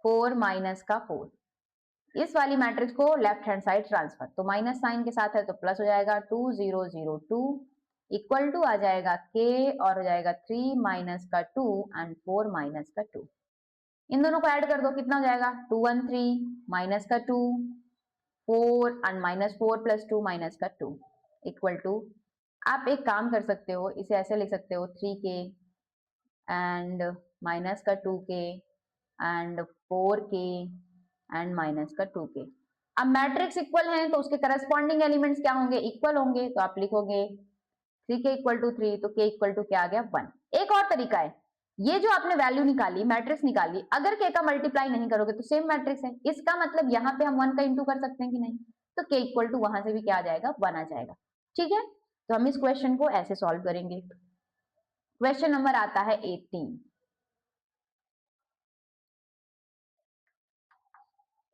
4 माइनस का 4, इस वाली मैट्रिक्स को लेफ्ट हैंड साइड ट्रांसफर, तो माइनस साइन के साथ है तो प्लस हो जाएगा 2 0 0 2 इक्वल टू आ जाएगा के और हो जाएगा 3 माइनस का 2 एंड 4 माइनस का 2, इन दोनों को ऐड कर दो, कितना हो जाएगा 2 1 3 माइनस का 2 4 एंड माइनस 4 प्लस 2 माइनस का 2 इक्वल टू, आप एक काम कर सकते हो, इसे ऐसे लिख सकते हो 3k एंड माइनस का 2k and 4k and minus का 2k। अब मैट्रिक्स इक्वल है तो उसके करस्पॉन्डिंग एलिमेंट्स क्या होंगे, इक्वल होंगे, तो आप लिखोगे 3k इक्वल टू 3, तो k इक्वल टू क्या आ गया 1। एक और तरीका है, ये जो आपने वैल्यू निकाली, मैट्रिक्स निकाली, अगर k का मल्टीप्लाई नहीं करोगे तो सेम मैट्रिक्स है, इसका मतलब यहाँ पे हम 1 का इंटू कर सकते हैं कि नहीं, तो k इक्वल टू वहां से भी क्या आ जाएगा 1 आ जाएगा, ठीक है। तो हम इस क्वेश्चन को ऐसे सॉल्व करेंगे, क्वेश्चन नंबर आता है 18।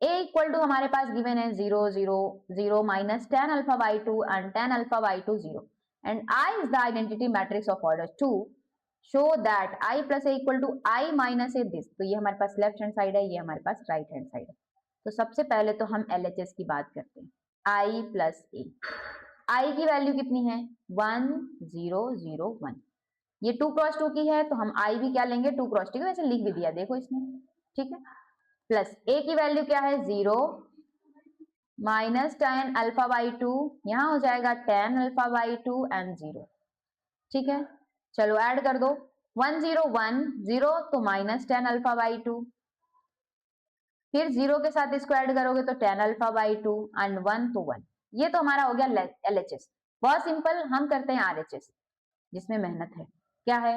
a इक्वल टू हमारे पास गिवन है 0 0 0 minus tan alpha by 2 and tan alpha by 2 0 and I is the identity matrix of order 2 show that I plus A equal to I minus A this. तो ये हमारे पास लेफ्ट हैंड साइड है, ये हमारे पास राइट हैंड साइड है। तो सबसे पहले तो हम LHS की बात करते हैं। I प्लस ए, I की वैल्यू कितनी है 1 0 0 1। ये 2 क्रॉस 2 की है तो हम I भी क्या लेंगे 2 क्रॉस 2 की, वैसे लिख भी दिया देखो इसमें, ठीक है। प्लस ए की वैल्यू क्या है 0 माइनस tan अल्फा बाई 2, यहां हो जाएगा tan अल्फा बाई 2 एंड 0, ठीक है। चलो ऐड कर दो 1 0 1 0 तो माइनस tan अल्फा बाई 2, फिर 0 के साथ इसको ऐड करोगे तो tan अल्फा बाई 2 एंड 1 तो 1। ये तो हमारा हो गया LHS। बहुत सिंपल, हम करते हैं RHS जिसमें मेहनत है। क्या है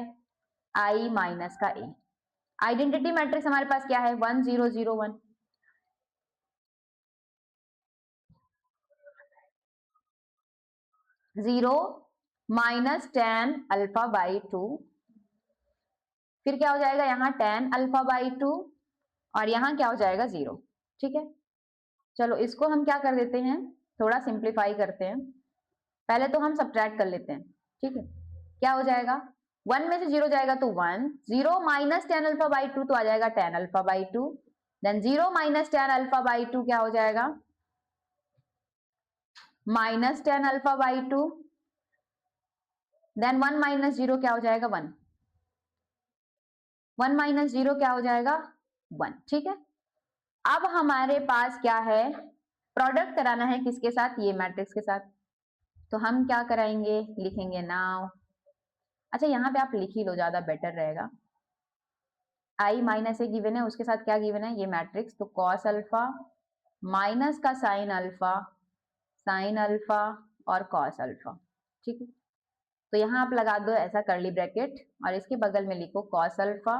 I माइनस का A। आइडेंटिटी मैट्रिक्स हमारे पास क्या है 1 0 0 1। 0 माइनस tan अल्फा बाई 2, फिर क्या हो जाएगा यहाँ tan अल्फा बाई 2 और यहाँ क्या हो जाएगा 0, ठीक है। चलो इसको हम क्या कर देते हैं, थोड़ा सिंप्लीफाई करते हैं। पहले तो हम सब्ट्रैक्ट कर लेते हैं, ठीक है। क्या हो जाएगा 1 में से 0 जाएगा तो 1, 0 माइनस tan अल्फा बाई 2 तो आ जाएगा tan alpha by 2, then 0 minus tan alpha by 2 क्या हो जाएगा minus tan alpha by 2, then 1 minus 0 क्या हो जाएगा 1, 1 माइनस 0 क्या हो जाएगा 1, ठीक है। अब हमारे पास क्या है, प्रोडक्ट कराना है किसके साथ, ये मैट्रिक्स के साथ। तो हम क्या कराएंगे, लिखेंगे नाउ, अच्छा यहाँ पे आप लिख ही लो, ज्यादा बेटर रहेगा। I माइनस ए गिवन है, उसके साथ क्या गिवन है ये मैट्रिक्स, तो कॉस अल्फा माइनस का साइन अल्फा और कॉस अल्फा, ठीक है। तो यहाँ आप लगा दो ऐसा करली ब्रैकेट और इसके बगल में लिखो कॉस अल्फा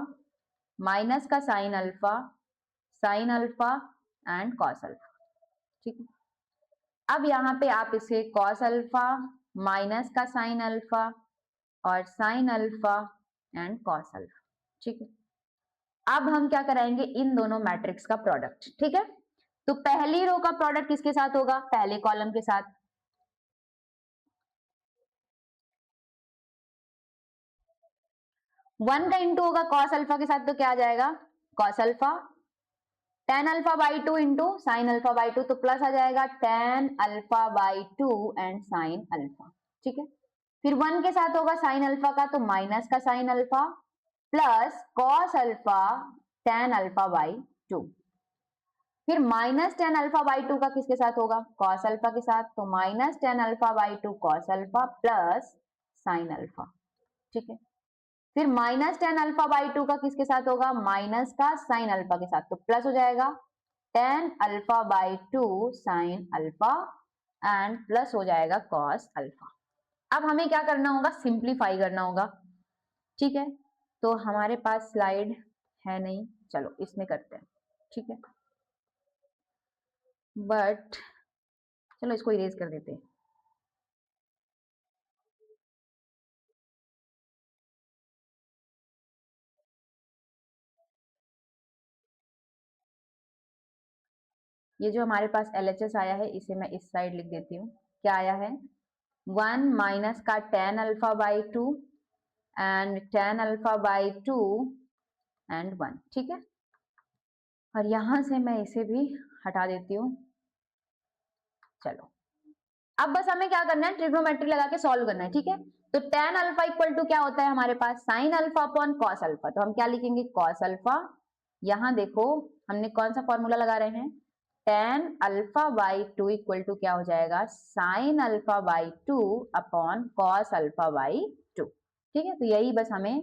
माइनस का sine alpha and cos alpha, ठीक है। अब यहाँ पे आप इसे कॉस अल्फा माइनस का साइन अल्फा और sine alpha and cos alpha, ठीक है। अब हम क्या कराएंगे, इन दोनों मैट्रिक्स का प्रोडक्ट, ठीक है। तो पहली रो का प्रोडक्ट किसके साथ होगा, पहले कॉलम के साथ। वन का इंटू होगा कॉस अल्फा के साथ, तो क्या आ जाएगा cos alpha tan alpha by 2 into sine alpha by 2, तो प्लस आ जाएगा tan alpha by 2 and sine alpha, ठीक है। फिर 1 के साथ होगा साइन अल्फा का, तो माइनस का sine alpha plus cos alpha tan alpha by 2। फिर माइनस tan अल्फा बाई 2 का किसके साथ होगा, कॉस अल्फा के साथ, तो minus tan alpha by 2 cos alpha plus sine alpha, ठीक है। फिर माइनस tan अल्फा बाई 2 का किसके साथ होगा, माइनस का साइन अल्फा के साथ, तो प्लस हो जाएगा tan alpha by 2 sine alpha and plus हो जाएगा कॉस अल्फा। अब हमें क्या करना होगा, सिंप्लीफाई करना होगा, ठीक है। तो हमारे पास स्लाइड है नहीं, चलो इसमें करते हैं, ठीक है। बट चलो इसको इरेज कर देते हैं। ये जो हमारे पास LHS आया है इसे मैं इस साइड लिख देती हूँ। क्या आया है 1 माइनस का tan alpha by 2 and tan alpha by 2 and 1, ठीक है। और यहां से मैं इसे भी हटा देती हूँ। चलो अब बस हमें क्या करना है, ट्रिग्नोमेट्री लगा के सॉल्व करना है, ठीक है। तो tan अल्फा इक्वल टू क्या होता है हमारे पास, sine alpha upon cos alpha. तो हम क्या लिखेंगे कॉस अल्फा, यहां देखो हमने कौन सा फॉर्मूला लगा रहे हैं, tan alpha by 2 equal to क्या हो जाएगा sine alpha by 2 upon cos alpha by 2, ठीक है। तो यही बस हमें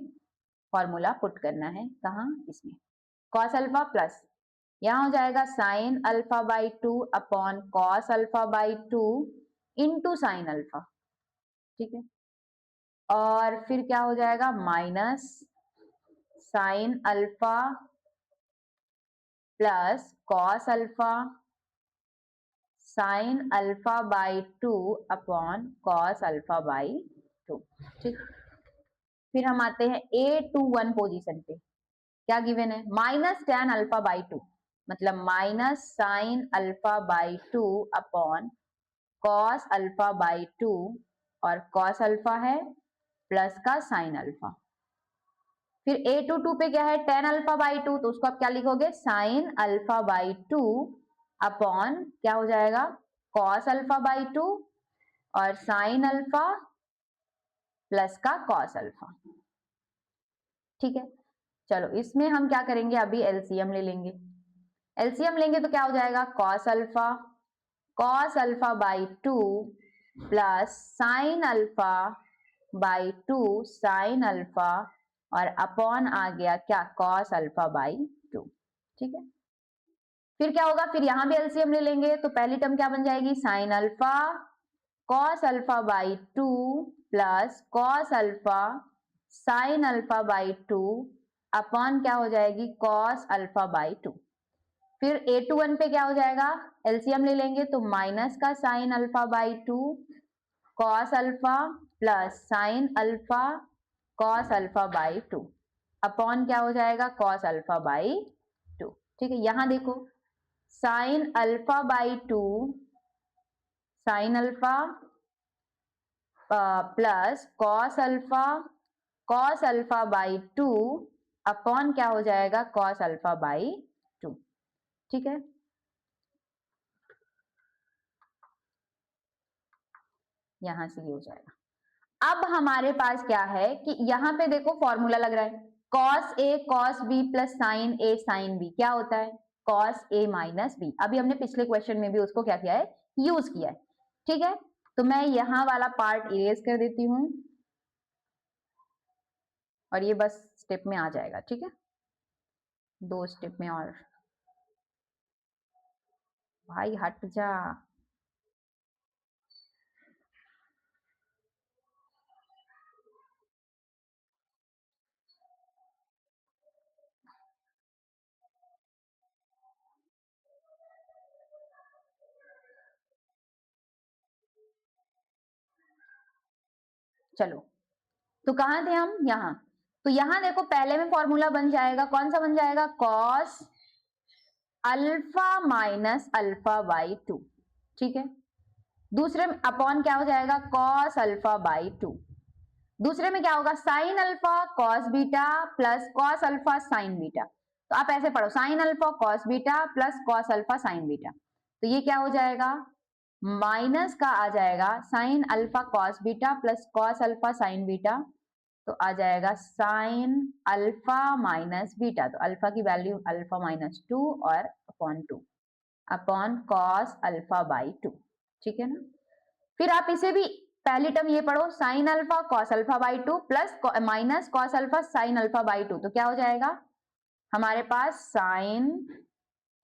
फॉर्मूला पुट करना है, कहाँ इसमें, कॉस अल्फा प्लस यहाँ हो जाएगा sine alpha by 2 upon cos alpha by 2 into sine alpha, ठीक है। और फिर क्या हो जाएगा minus sine alpha plus cos alpha sine alpha by 2 upon cos alpha by 2, ठीक। फिर हम आते हैं A21 पोजीशन पे, क्या गिवन है, -tan अल्फा बाई 2, मतलब minus sign alpha by 2 upon cos alpha by 2, और कॉस अल्फा है प्लस का साइन अल्फा। फिर A22 पे क्या है, tan अल्फा बाई 2, तो उसको आप क्या लिखोगे, साइन अल्फा बाई 2 अपॉन क्या हो जाएगा, कॉस अल्फा बाई 2 और साइन अल्फा प्लस का कॉस अल्फा। ठीक है, चलो इसमें हम क्या करेंगे, अभी एलसीएम ले लेंगे। एलसीएम लेंगे तो क्या हो जाएगा, cos alpha by 2 plus sign alpha by 2 sine alpha, और अपॉन आ गया क्या, कॉस अल्फा बाई 2। ठीक है, फिर क्या होगा, फिर यहां भी एलसीएम ले लेंगे, तो पहली टर्म क्या बन जाएगी, sign alpha cos alpha by 2 plus cos alpha sine alpha by 2 upon क्या हो जाएगी, कॉस अल्फा बाई 2। फिर A21 पे क्या हो जाएगा, एलसीएम ले लेंगे, तो माइनस का sign alpha by 2 cos alpha plus sign alpha cos alpha by 2 upon क्या हो जाएगा, कॉस अल्फा बाई 2। ठीक है, यहां देखो sign alpha by 2 sine alpha plus cos alpha by 2 upon क्या हो जाएगा, कॉस अल्फा बाई 2। ठीक है, यहां से ये हो जाएगा। अब हमारे पास क्या है कि यहां पे देखो फॉर्मूला लग रहा है, cos A cos B plus sign A sine B, क्या होता है, कॉस ए माइनस बी। अभी हमने पिछले क्वेश्चन में भी उसको क्या किया है, यूज किया है। ठीक है, तो मैं यहां वाला पार्ट इरेज कर देती हूं और ये बस स्टेप में आ जाएगा। ठीक है, 2 स्टेप में और, भाई हट जा। चलो, तो कहां थे हम, यहां। तो यहां देखो पहले में फॉर्मूला बन जाएगा, कौन सा बन जाएगा, cos alpha minus alpha by 2। ठीक है, दूसरे में अपॉन क्या हो जाएगा, कॉस अल्फा बाई 2। दूसरे में क्या होगा, sign alpha cos beta plus cos alpha sign beta. तो आप ऐसे पढ़ो, sine alpha cos beta plus cos alpha sign beta. तो ये क्या हो जाएगा, माइनस का आ जाएगा sine alpha cos beta plus cos alpha sign beta, तो आ जाएगा साइन अल्फा माइनस बीटा, तो अल्फा की वैल्यू अल्फा माइनस 2 और upon 2 upon cos alpha by 2। ठीक है ना, फिर आप इसे भी पहली टर्म ये पढ़ो, sine alpha cos alpha by 2 plus minus cos alpha sine alpha by 2, तो क्या हो जाएगा हमारे पास, sine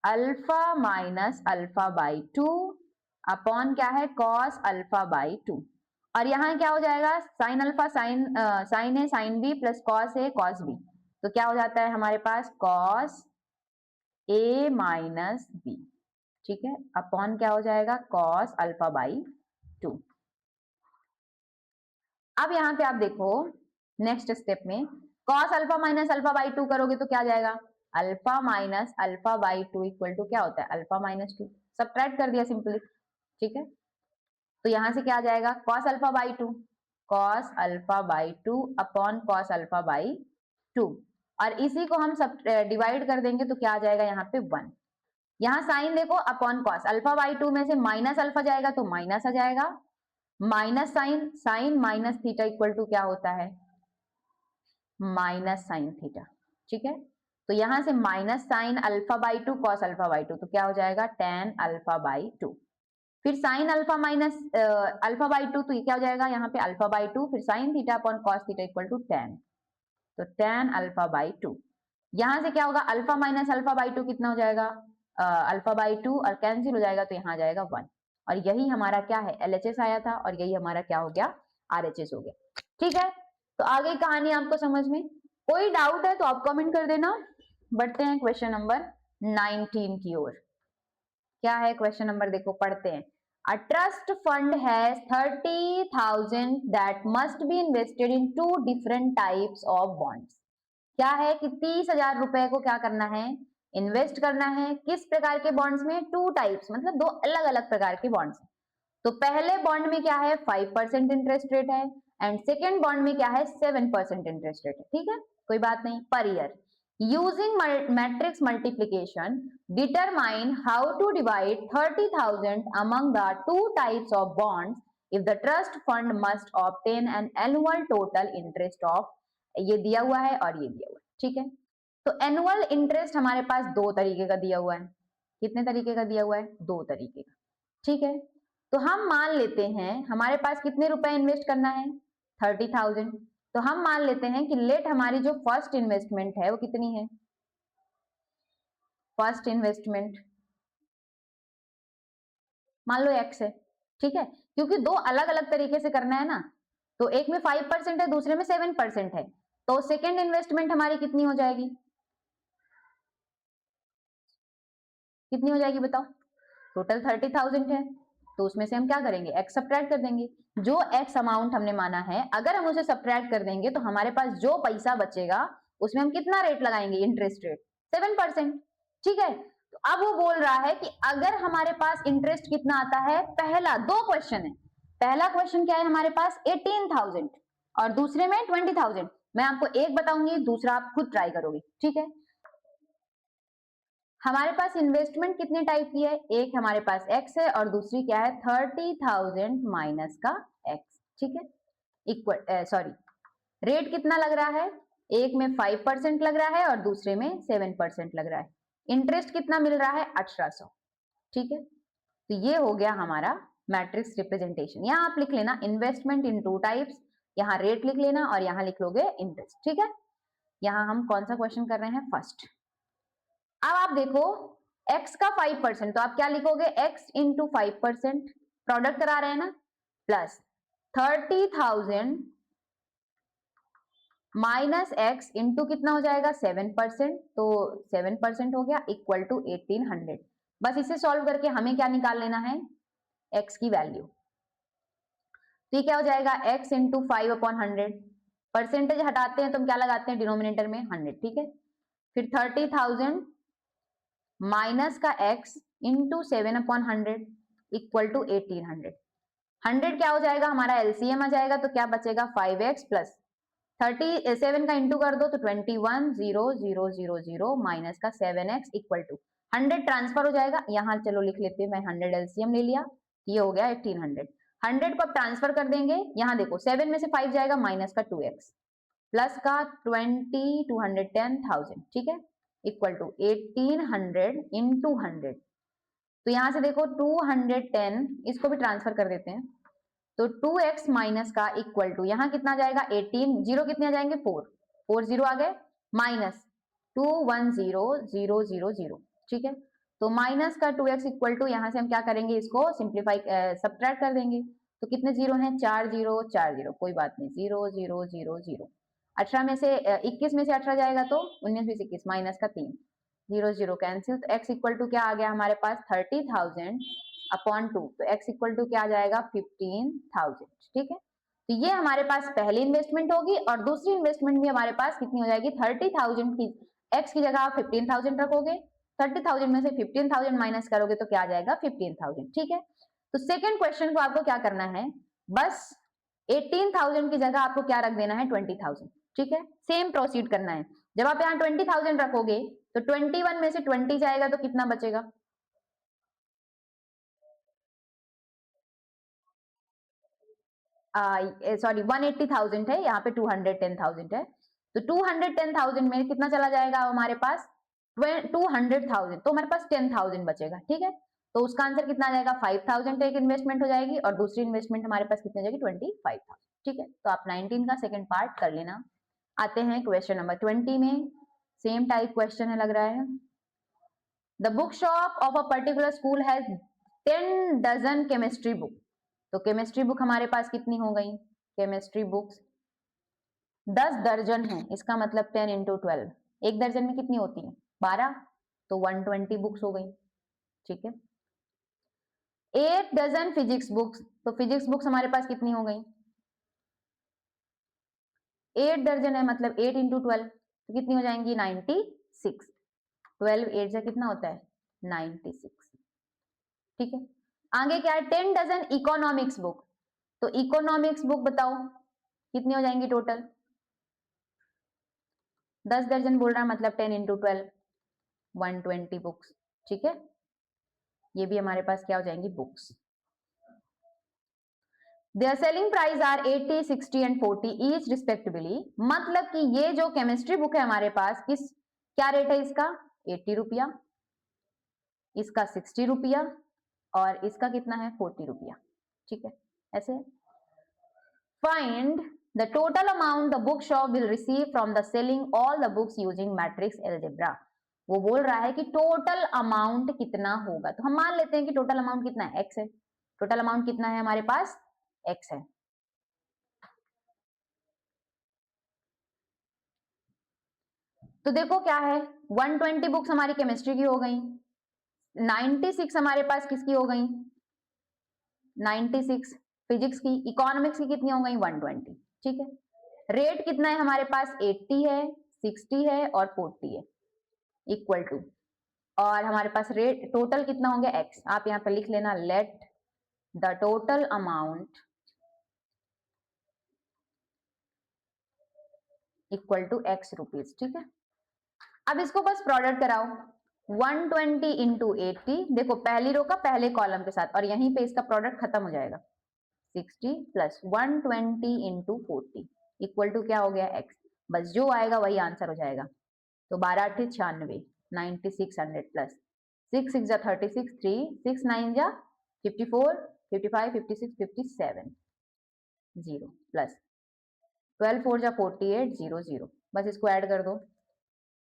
alpha minus alpha by 2 upon क्या है, कॉस अल्फा बाई 2। और यहां क्या हो जाएगा, साइन अल्फा साइन है साइन बी प्लस कॉस है कॉस बी, तो क्या हो जाता है हमारे पास, कॉस ए माइनस बी। ठीक है, अपॉन क्या हो जाएगा, कॉस अल्फा बाई 2। अब यहां पे आप देखो नेक्स्ट स्टेप में, cos alpha minus alpha by 2 करोगे तो क्या आ जाएगा, alpha minus alpha by 2 equal to क्या होता है, अल्फा माइनस 2। सब्ट्रैक्ट कर दिया सिंपली। ठीक है, तो यहां से क्या आ जाएगा, cos alpha by 2, cos alpha by 2 upon cos alpha by 2, और इसी को हम सब डिवाइड कर देंगे तो क्या आ जाएगा यहाँ पे 1। यहाँ साइन देखो अपॉन कॉस, अल्फा बाई 2 में से माइनस अल्फा जाएगा तो माइनस आ जाएगा, minus sine, sine minus theta equal to क्या होता है, माइनस साइन थीटा। ठीक है, तो यहां से minus sign alpha by 2 cos alpha by 2, तो क्या हो जाएगा, टेन अल्फा बाई 2। फिर sign alpha minus alpha by 2, तो ये क्या हो जाएगा, यहाँ पे अल्फा बाई 2 फिर sine theta upon cos theta equal to tan, तो टेन अल्फा बाई 2। यहां से क्या होगा, अल्फा माइनस अल्फा बाई 2 कितना हो जाएगा, अल्फा बाई 2 और कैंसिल हो जाएगा, तो यहाँ आ जाएगा 1। और यही हमारा क्या है, एलएचएस आया था, और यही हमारा क्या हो गया, आरएचएस हो गया। ठीक है, तो आगे कहानी आपको समझ में, कोई डाउट है तो आप कमेंट कर देना। बढ़ते हैं क्वेश्चन नंबर 19 की ओर। क्या है क्वेश्चन नंबर, देखो पढ़ते हैं। A trust fund has 30,000 that must be invested in two different types of bonds. क्या है कि 30,000 रुपए को क्या करना है, इन्वेस्ट करना है, किस प्रकार के बॉन्ड्स में, टू टाइप्स, मतलब दो अलग अलग प्रकार के बॉन्ड्स। तो पहले बॉन्ड में क्या है 5% इंटरेस्ट रेट है, एंड सेकेंड बॉन्ड में क्या है 7% इंटरेस्ट रेट है। ठीक है, कोई बात नहीं। Per year using matrix multiplication determine how to divide 30,000 among the two types of bonds if the trust fund must obtain an annual total interest of, ये दिया हुआ है और ये दिया हुआ है। ठीक है, तो एनुअल इंटरेस्ट हमारे पास दो तरीके का दिया हुआ है। कितने तरीके का दिया हुआ है, दो तरीके का। ठीक है, तो हम मान लेते हैं हमारे पास कितने रुपए इन्वेस्ट करना है 30,000। तो हम मान लेते हैं कि लेट हमारी जो फर्स्ट इन्वेस्टमेंट है वो कितनी है, फर्स्ट इन्वेस्टमेंट मान लो x है। ठीक है, क्योंकि दो अलग अलग तरीके से करना है ना, तो एक में 5% है, दूसरे में 7% है, तो सेकेंड इन्वेस्टमेंट हमारी कितनी हो जाएगी, कितनी हो जाएगी बताओ। टोटल 30,000 है, तो उसमें से हम क्या करेंगे, x सब्ट्रैक्ट कर देंगे। जो x अमाउंट हमने माना है अगर हम उसे सब्ट्रैक्ट कर देंगे तो हमारे पास जो पैसा बचेगा उसमें हम कितना रेट लगाएंगे, इंटरेस्ट रेट 7%। ठीक है, तो अब वो बोल रहा है कि अगर हमारे पास इंटरेस्ट कितना आता है, पहला दो क्वेश्चन है, पहला क्वेश्चन क्या है हमारे पास 18,000 और दूसरे में 20,000। मैं आपको एक बताऊंगी, दूसरा आप खुद ट्राई करोगे। ठीक है, हमारे पास इन्वेस्टमेंट कितने टाइप की है, एक हमारे पास x है और दूसरी क्या है 30,000 माइनस का x। ठीक है, इक्वल सॉरी रेट कितना लग रहा है, एक में 5% लग रहा है और दूसरे में 7% लग रहा है। इंटरेस्ट कितना मिल रहा है 1800। ठीक है, तो ये हो गया हमारा मैट्रिक्स रिप्रेजेंटेशन। यहाँ आप लिख लेना इन्वेस्टमेंट इन टू टाइप्स, यहाँ रेट लिख लेना और यहाँ लिख लोगे इंटरेस्ट। ठीक है, यहाँ हम कौन सा क्वेश्चन कर रहे हैं, फर्स्ट। अब आप देखो x का 5%, तो आप क्या लिखोगे, x इंटू 5%, प्रोडक्ट करा रहे हैं ना, प्लस 30,000 माइनस x इंटू कितना हो जाएगा 7%, तो 7% हो गया इक्वल टू 1800। बस इसे सॉल्व करके हमें क्या निकाल लेना है, x की वैल्यू। तो ये क्या हो जाएगा, x इंटू 5/100, परसेंटेज हटाते हैं तो हम क्या लगाते हैं डिनोमिनेटर में 100। ठीक है, फिर 30,000 माइनस का x इंटू 7/100 इक्वल टू 1800। 100 क्या हो जाएगा हमारा एलसीएम आ जाएगा, तो क्या बचेगा 5x प्लस 37 का इंटू कर दो तो 21,0,0,0,0 माइनस का 7x इक्वल टू 100 ट्रांसफर हो जाएगा। यहाँ चलो लिख लेते हैं, मैं 100 एलसीएम ले लिया, ये हो गया 1800। 100 को अब ट्रांसफर कर देंगे, यहाँ देखो 7 में से 5 जाएगा माइनस का 2x प्लस का 210,000। ठीक है, इक्वल टू 1800 इंटू 100। तो यहां से देखो 210, इसको भी ट्रांसफर कर देते हैं, तो 2x माइनस का इक्वल टू यहाँ कितना जाएगा 18, जीरो कितने आ जाएंगे 4 जीरो आ गए, माइनस 210,000। ठीक है, तो माइनस का 2x इक्वल टू यहाँ से हम क्या करेंगे, इसको सिंप्लीफाई सब्ट्रैक्ट कर देंगे। तो कितने जीरो हैं, 4 जीरो 4 जीरो, कोई बात नहीं, 0 0 0 0। 18 में से 21 में से 18 जाएगा तो 19 20 21 माइनस का 3, 0 0 कैंसिल। तो x इक्वल टू क्या आ गया हमारे पास 30,000 अपॉन 2, तो x इक्वल टू क्या आ जाएगा 15,000। ठीक है, तो ये हमारे पास पहली इन्वेस्टमेंट होगी और दूसरी इन्वेस्टमेंट भी हमारे पास कितनी हो जाएगी 30,000 की, x की जगह आप 15,000 रखोगे, 30,000 में से 15,000 माइनस करोगे तो क्या आ जाएगा 15,000। ठीक है, तो सेकेंड क्वेश्चन को आपको क्या करना है, बस 18,000 की जगह आपको क्या रख देना है 20,000। ठीक है, सेम प्रोसीड करना है। जब आप यहाँ 20,000 रखोगे तो 21 में से 20 जाएगा तो कितना बचेगा, सॉरी 180,000 है, यहाँ पे 210,000 है, तो 210,000 में कितना चला जाएगा हमारे पास 200,000, तो हमारे पास 10,000 बचेगा। ठीक है, तो उसका आंसर कितना आ जाएगा 5,000 एक इन्वेस्टमेंट हो जाएगी और दूसरी इन्वेस्टमेंट हमारे पास कितनी हो जाएगी 25,000। ठीक है, तो आप 19 का सेकंड पार्ट कर लेना। आते हैं क्वेश्चन नंबर 20 में, सेम टाइप क्वेश्चन है लग रहा है। The book shop of a particular school has 10 dozen chemistry book. तो केमिस्ट्री बुक हमारे पास कितनी हो गई, केमिस्ट्री बुक्स 10 दर्जन है, इसका मतलब 10 इंटू 12, एक दर्जन में कितनी होती है 12, तो 120 बुक्स हो गई। ठीक है, 8 डजन फिजिक्स बुक्स, तो फिजिक्स बुक्स हमारे पास कितनी हो गई? 8 दर्जन है, मतलब 8 इंटू 12, तो कितनी हो जाएंगी? 96। 12 8 से कितना होता है? 96। ठीक है, आगे क्या है? 10 डजन इकोनॉमिक्स बुक, तो इकोनॉमिक्स बुक बताओ कितनी हो जाएंगी टोटल? 10 दर्जन बोल रहा है, मतलब 10 इंटू 12, 120 बुक्स। ठीक है, ये भी हमारे पास क्या हो जाएंगी? Books. Their selling price are 80, 60 and 40 each respectively, मतलब कि ये जो केमिस्ट्री बुक है हमारे पास, किस क्या रेट है इसका? 80 रुपया, इसका 60 रुपया और इसका कितना है? 40 रुपया। ठीक है, ऐसे। Find the total amount the bookshop will receive from the selling all the books using matrix algebra। वो बोल रहा है कि टोटल अमाउंट कितना होगा, तो हम मान लेते हैं कि टोटल अमाउंट कितना है? x है। टोटल अमाउंट कितना है हमारे पास? x है। तो देखो क्या है, 120 बुक्स हमारी केमिस्ट्री की हो गई, 96 हमारे पास किसकी हो गई? 96 फिजिक्स की। इकोनॉमिक्स की कितनी हो गई? 120। ठीक है, रेट कितना है हमारे पास? 80 है, 60 है और 40 है, इक्वल टू, और हमारे पास रेट टोटल कितना होंगे? x। आप यहां पर लिख लेना, let the total amount equal to x rupees. ठीक है, अब इसको बस प्रोडक्ट कराओ, 120 इंटू 80, देखो पहली रो का पहले कॉलम के साथ, और यहीं पे इसका प्रोडक्ट खत्म हो जाएगा। 60 प्लस 120 इंटू 40 इक्वल टू क्या हो गया? x। बस जो आएगा वही आंसर हो जाएगा। तो 12 8 96, 9600 प्लस 6 6 जा 36, 3 6 9 जा 54, 55 56 57 0 प्लस 12 4 जा 48 0 0, बस इसको ऐड कर दो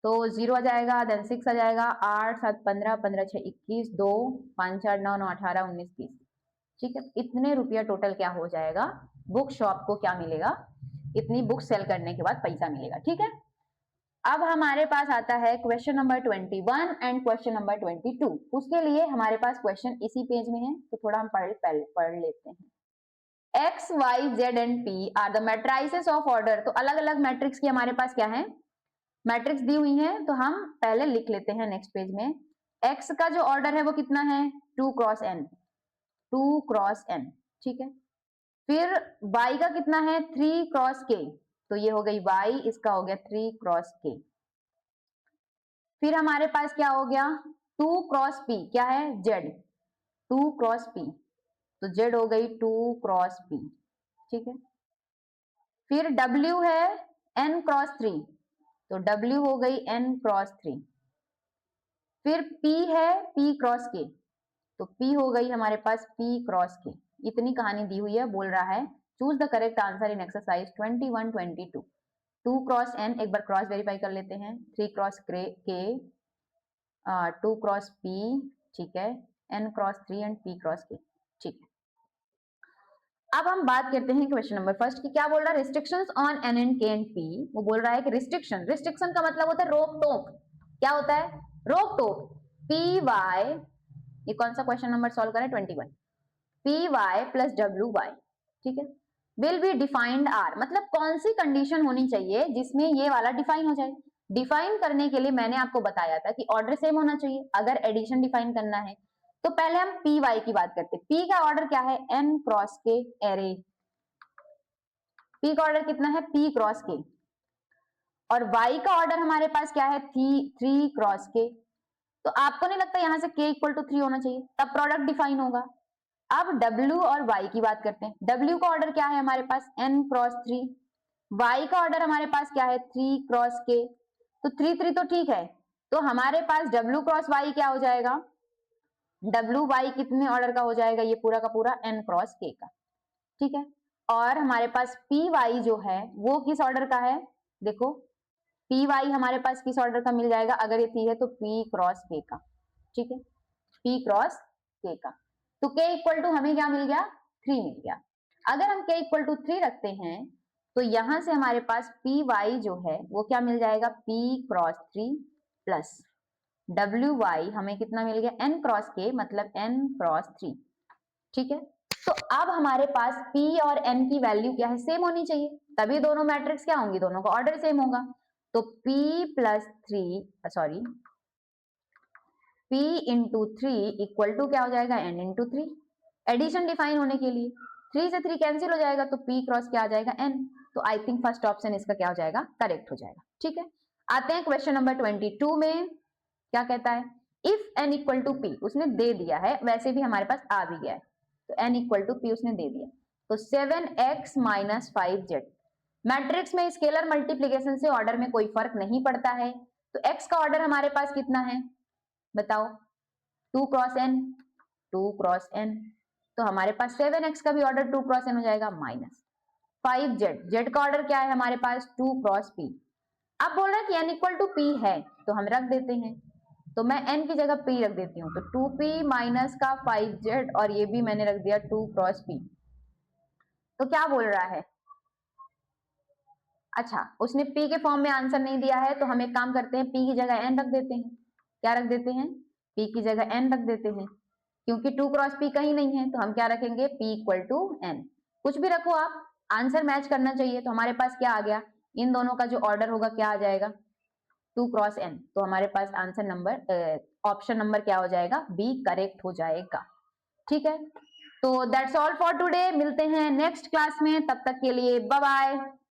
तो 0 आ जाएगा, देन 6 आ जाएगा, 8 7 15 15 6 21, 2 5 4 9 9 18 19 30। ठीक है, इतने रुपया टोटल क्या हो जाएगा? बुक शॉप को क्या मिलेगा? इतनी बुक सेल करने के बाद पैसा मिलेगा। ठीक है, अब हमारे पास आता है question number 21 and question number 22। उसके लिए हमारे पास क्वेश्चन इसी पेज में है, तो थोड़ा हम पढ़ लेते हैं। X Y Z and P are the matrices of order, तो अलग अलग मैट्रिक्स की हमारे पास क्या है? मैट्रिक्स दी हुई है, तो हम पहले लिख लेते हैं नेक्स्ट पेज में। एक्स का जो ऑर्डर है वो कितना है? 2 क्रॉस n, 2 क्रॉस n। ठीक है, फिर y का कितना है? 3 क्रॉस k, तो ये हो गई y, इसका हो गया 3 क्रॉस k। फिर हमारे पास क्या हो गया? 2 क्रॉस p, क्या है? z, 2 क्रॉस p, तो z हो गई 2 क्रॉस p। ठीक है, फिर w है n क्रॉस 3, तो w हो गई n क्रॉस 3। फिर P है P क्रॉस K, तो P हो गई हमारे पास P क्रॉस K। इतनी कहानी दी हुई है, बोल रहा है choose the correct answer in exercise 21 22। 2 cross n, एक बार क्रॉस वेरीफाई कर लेते हैं, 3 क्रॉस K, 2 क्रॉस P, ठीक है, n cross 3 and P cross K। ठीक है, अब हम बात करते हैं क्वेश्चन नंबर फर्स्ट की। क्या बोल रहा है? Restrictions on n and k and p। वो बोल रहा है कि रिस्ट्रिक्शन का मतलब होता है रोक टोक। क्या होता है? रोक टोक। पी वाई, ये कौन सा क्वेश्चन नंबर सॉल्व करें? 21। P Y plus W Y, ठीक है, विल बी डिफाइंड आर, मतलब कौन सी कंडीशन होनी चाहिए जिसमें ये वाला डिफाइन हो जाए। डिफाइन करने के लिए मैंने आपको बताया था कि ऑर्डर सेम होना चाहिए। अगर एडिशन डिफाइन करना है तो पहले हम पी वाई की बात करते हैं। पी का ऑर्डर क्या है? एन क्रॉस के एरे। पी का ऑर्डर कितना है? पी क्रॉस के। और वाई का ऑर्डर हमारे पास क्या है? थ्री क्रॉस के। तो आपको नहीं लगता यहां से k इक्वल टू 3 होना चाहिए, तब प्रोडक्ट डिफाइन होगा। अब W और Y की बात करते हैं। W का ऑर्डर क्या है हमारे पास? n cross 3। Y का ऑर्डर हमारे पास क्या है? 3 क्रॉस k। तो 3 3 तो ठीक है, तो हमारे पास W क्रॉस Y क्या हो जाएगा? डब्ल्यू वाई कितने ऑर्डर का हो जाएगा? ये पूरा का पूरा n क्रॉस k का। ठीक है, और हमारे पास पी वाई जो है वो किस ऑर्डर का है? देखो पी वाई हमारे पास किस ऑर्डर का मिल जाएगा? अगर ये थी है तो p क्रॉस k का। ठीक है, p क्रॉस k का। तो k इक्वल टू हमें क्या मिल गया? 3 मिल गया। अगर हम k इक्वल टू 3 रखते हैं तो यहां से हमारे पास पी वाई जो है वो क्या मिल जाएगा? p cross 3 plus W Y हमें कितना मिल गया? n क्रॉस k, मतलब n क्रॉस 3। ठीक है। तो अब हमारे पास P और N की वैल्यू क्या है, सेम होनी चाहिए, तभी दोनों मैट्रिक्स क्या होंगी, दोनों का ऑर्डर सेम होगा। तो P plus 3 sorry P into 3 equal to क्या हो जाएगा, N इंटू 3। एडिशन डिफाइन होने के लिए 3 से 3 कैंसिल हो जाएगा, तो P क्रॉस क्या आ जाएगा, N। तो आई थिंक फर्स्ट ऑप्शन इसका क्या हो जाएगा, करेक्ट हो जाएगा। ठीक है, आते हैं क्वेश्चन नंबर 22 में। क्या कहता है, if n equal to P, उसने दे दिया है, वैसे भी हमारे पास आ भी गया है, तो n इक्वल टू पी उसने दे दिया। तो 7x माइनस 5z, मैट्रिक्स में स्केलर मल्टीप्लीकेशन से ऑर्डर में कोई फर्क नहीं पड़ता है। तो x का ऑर्डर हमारे पास कितना है बताओ, 2 क्रॉस n, 2 क्रॉस n, तो हमारे पास 7x का भी ऑर्डर 2 क्रॉस n हो जाएगा, माइनस 5z, z का ऑर्डर क्या है हमारे पास 2 क्रॉस p। अब बोल रहा है कि n इक्वल टू p है, तो हम रख देते हैं, तो मैं n की जगह p रख देती हूँ, तो 2p माइनस का 5z, और ये भी मैंने रख दिया 2 क्रॉस p। तो क्या बोल रहा है, अच्छा उसने p के फॉर्म में आंसर नहीं दिया है, तो हम एक काम करते हैं, p की जगह n रख देते हैं। क्या रख देते हैं, p की जगह n रख देते हैं, क्योंकि 2 क्रॉस p कहीं नहीं है, तो हम क्या रखेंगे, p इक्वल टू n। कुछ भी रखो आप, आंसर मैच करना चाहिए। तो हमारे पास क्या आ गया, इन दोनों का जो ऑर्डर होगा क्या आ जाएगा, 2 क्रॉस n, तो हमारे पास आंसर नंबर ऑप्शन नंबर क्या हो जाएगा, बी करेक्ट हो जाएगा। ठीक है, तो दैट्स ऑल फॉर टुडे, मिलते हैं नेक्स्ट क्लास में, तब तक के लिए बाय बाय।